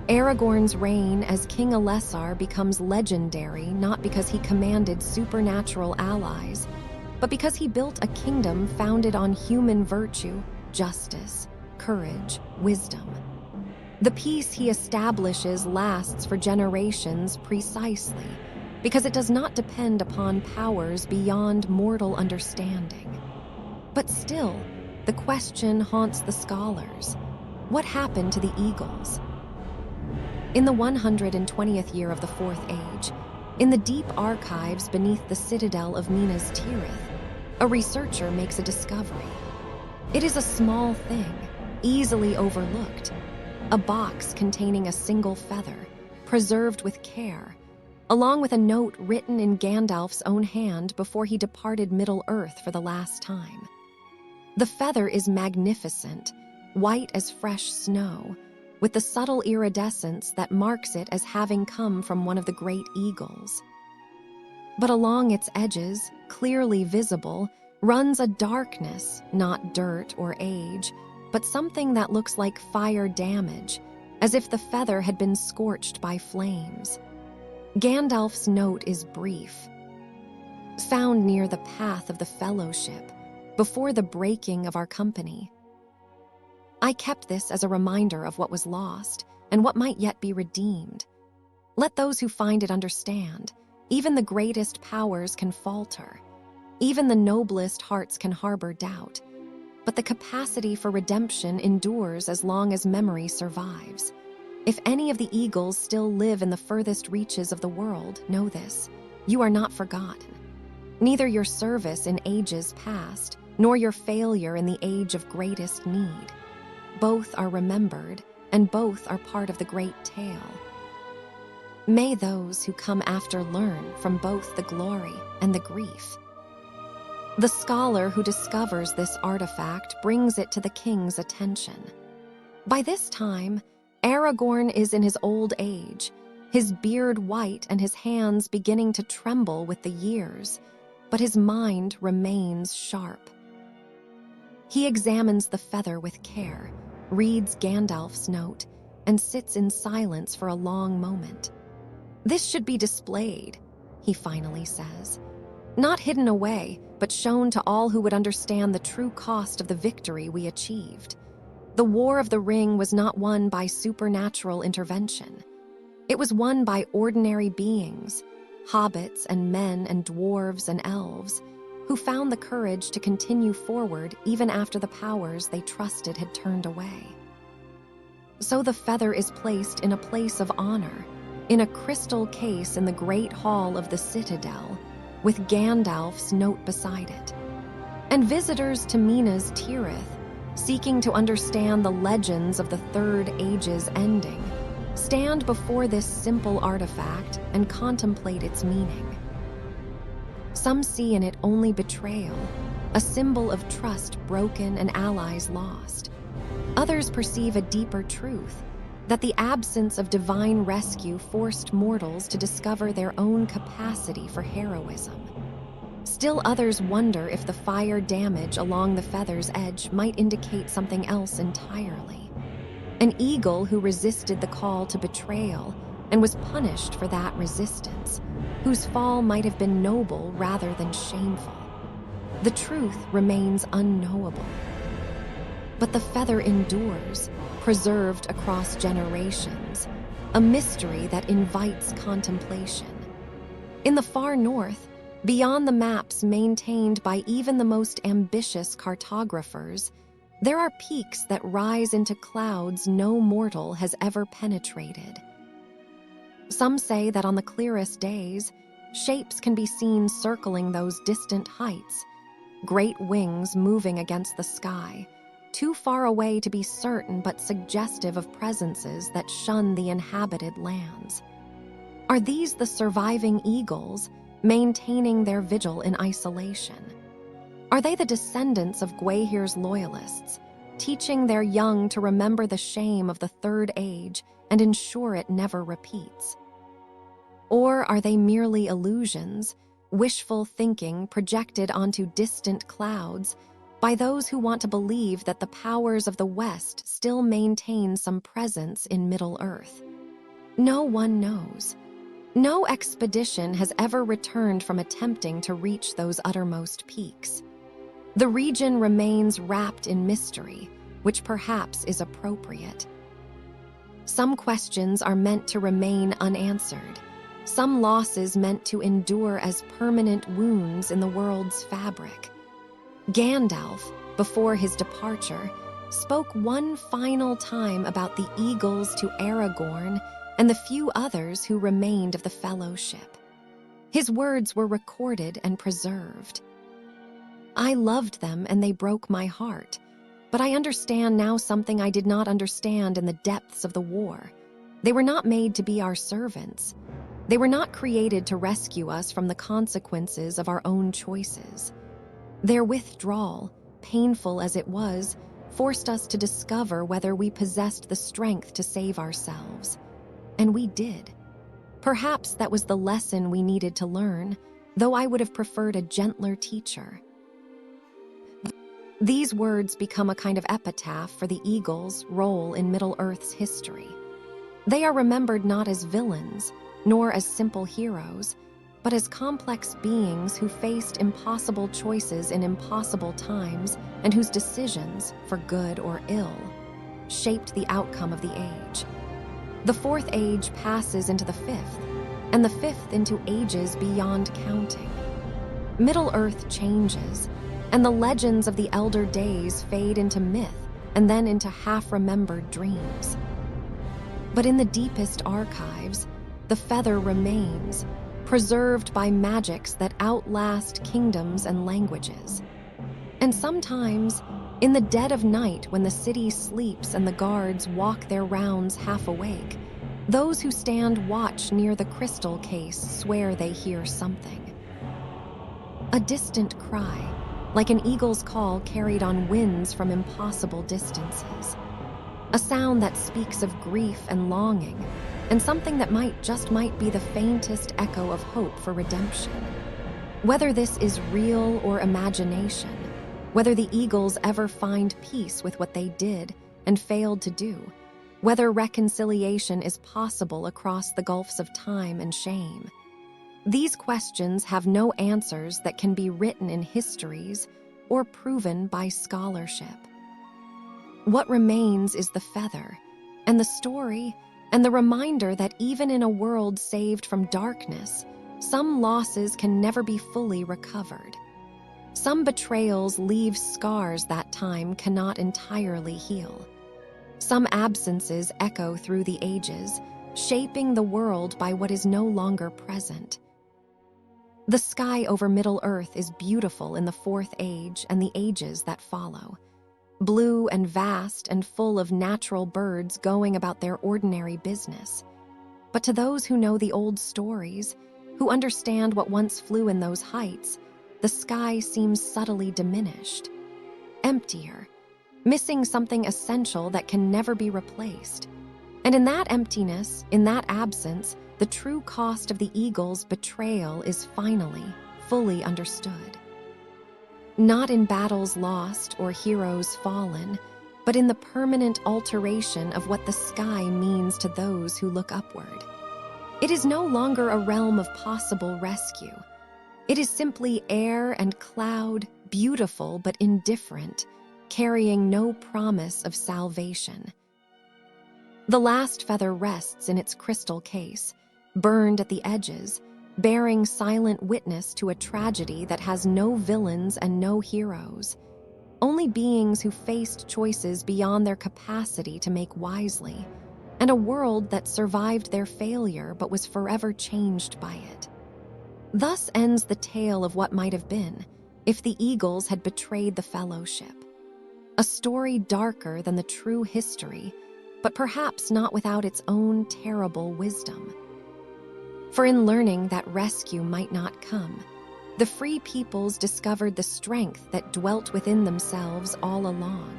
Aragorn's reign as King Elessar becomes legendary not because he commanded supernatural allies, but because he built a kingdom founded on human virtue, justice, courage, wisdom. The peace he establishes lasts for generations precisely because it does not depend upon powers beyond mortal understanding. But still, the question haunts the scholars. What happened to the eagles? In the 120th year of the Fourth Age, in the deep archives beneath the citadel of Minas Tirith, a researcher makes a discovery. It is a small thing, easily overlooked. A box containing a single feather, preserved with care, along with a note written in Gandalf's own hand before he departed Middle-earth for the last time. The feather is magnificent, white as fresh snow, with the subtle iridescence that marks it as having come from one of the great eagles. But along its edges, clearly visible, runs a darkness, not dirt or age, but something that looks like fire damage, as if the feather had been scorched by flames. Gandalf's note is brief. Found near the path of the Fellowship, before the breaking of our company. I kept this as a reminder of what was lost, and what might yet be redeemed. Let those who find it understand, even the greatest powers can falter. Even the noblest hearts can harbor doubt. But the capacity for redemption endures as long as memory survives. If any of the eagles still live in the furthest reaches of the world, know this: you are not forgotten. Neither your service in ages past, nor your failure in the age of greatest need. Both are remembered, and both are part of the great tale. May those who come after learn from both the glory and the grief. The scholar who discovers this artifact brings it to the king's attention. By this time, Aragorn is in his old age, his beard white and his hands beginning to tremble with the years, but his mind remains sharp. He examines the feather with care, reads Gandalf's note, and sits in silence for a long moment. "This should be displayed," he finally says. "Not hidden away, but shown to all who would understand the true cost of the victory we achieved. The War of the Ring was not won by supernatural intervention. It was won by ordinary beings, hobbits and men and dwarves and elves, who found the courage to continue forward even after the powers they trusted had turned away. So the feather is placed in a place of honor, in a crystal case in the great hall of the citadel, with Gandalf's note beside it. And visitors to Minas Tirith, seeking to understand the legends of the Third Age's ending, stand before this simple artifact and contemplate its meaning. Some see in it only betrayal, a symbol of trust broken and allies lost. Others perceive a deeper truth, that the absence of divine rescue forced mortals to discover their own capacity for heroism. Still others wonder if the fire damage along the feather's edge might indicate something else entirely. An eagle who resisted the call to betrayal and was punished for that resistance, whose fall might have been noble rather than shameful. The truth remains unknowable. But the feather endures, preserved across generations, a mystery that invites contemplation. In the far north, beyond the maps maintained by even the most ambitious cartographers, there are peaks that rise into clouds no mortal has ever penetrated. Some say that on the clearest days, shapes can be seen circling those distant heights, great wings moving against the sky, too far away to be certain but suggestive of presences that shun the inhabited lands. Are these the surviving eagles, maintaining their vigil in isolation? Are they the descendants of Gwaihir's loyalists, teaching their young to remember the shame of the Third Age and ensure it never repeats? Or are they merely illusions, wishful thinking projected onto distant clouds by those who want to believe that the powers of the West still maintain some presence in Middle-earth? No one knows. No expedition has ever returned from attempting to reach those uttermost peaks. The region remains wrapped in mystery, which perhaps is appropriate. Some questions are meant to remain unanswered, some losses meant to endure as permanent wounds in the world's fabric. Gandalf, before his departure, spoke one final time about the eagles to Aragorn and the few others who remained of the fellowship. His words were recorded and preserved. "I loved them and they broke my heart, but I understand now something I did not understand in the depths of the war. They were not made to be our servants. They were not created to rescue us from the consequences of our own choices. Their withdrawal, painful as it was, forced us to discover whether we possessed the strength to save ourselves. And we did. Perhaps that was the lesson we needed to learn, though I would have preferred a gentler teacher." These words become a kind of epitaph for the eagles' role in Middle-earth's history. They are remembered not as villains, nor as simple heroes, but as complex beings who faced impossible choices in impossible times and whose decisions, for good or ill, shaped the outcome of the age. The fourth age passes into the fifth, and the fifth into ages beyond counting. Middle-earth changes, and the legends of the elder days fade into myth and then into half-remembered dreams. But in the deepest archives, the feather remains, preserved by magics that outlast kingdoms and languages. And sometimes, in the dead of night when the city sleeps and the guards walk their rounds half awake, those who stand watch near the crystal case swear they hear something. A distant cry, like an eagle's call carried on winds from impossible distances. A sound that speaks of grief and longing, and something that might be the faintest echo of hope for redemption. Whether this is real or imagination, whether the eagles ever find peace with what they did and failed to do, whether reconciliation is possible across the gulfs of time and shame. These questions have no answers that can be written in histories or proven by scholarship. What remains is the feather, and the story, and the reminder that even in a world saved from darkness, some losses can never be fully recovered. Some betrayals leave scars that time cannot entirely heal. Some absences echo through the ages, shaping the world by what is no longer present. The sky over Middle-earth is beautiful in the fourth age and the ages that follow. Blue and vast and full of natural birds going about their ordinary business. But to those who know the old stories, who understand what once flew in those heights, the sky seems subtly diminished, emptier, missing something essential that can never be replaced. And in that emptiness, in that absence, the true cost of the eagle's betrayal is finally, fully understood. Not in battles lost or heroes fallen, but in the permanent alteration of what the sky means to those who look upward. It is no longer a realm of possible rescue. It is simply air and cloud, beautiful but indifferent, carrying no promise of salvation. The last feather rests in its crystal case, burned at the edges, bearing silent witness to a tragedy that has no villains and no heroes, only beings who faced choices beyond their capacity to make wisely, and a world that survived their failure but was forever changed by it. Thus ends the tale of what might have been if the eagles had betrayed the fellowship. A story darker than the true history, but perhaps not without its own terrible wisdom. For in learning that rescue might not come, the free peoples discovered the strength that dwelt within themselves all along.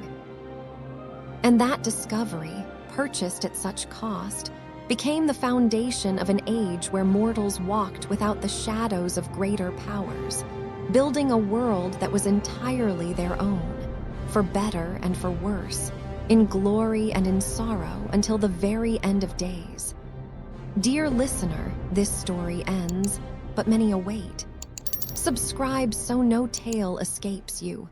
And that discovery, purchased at such cost, became the foundation of an age where mortals walked without the shadows of greater powers, building a world that was entirely their own, for better and for worse, in glory and in sorrow until the very end of days. Dear listener, this story ends, but many await. Subscribe so no tale escapes you.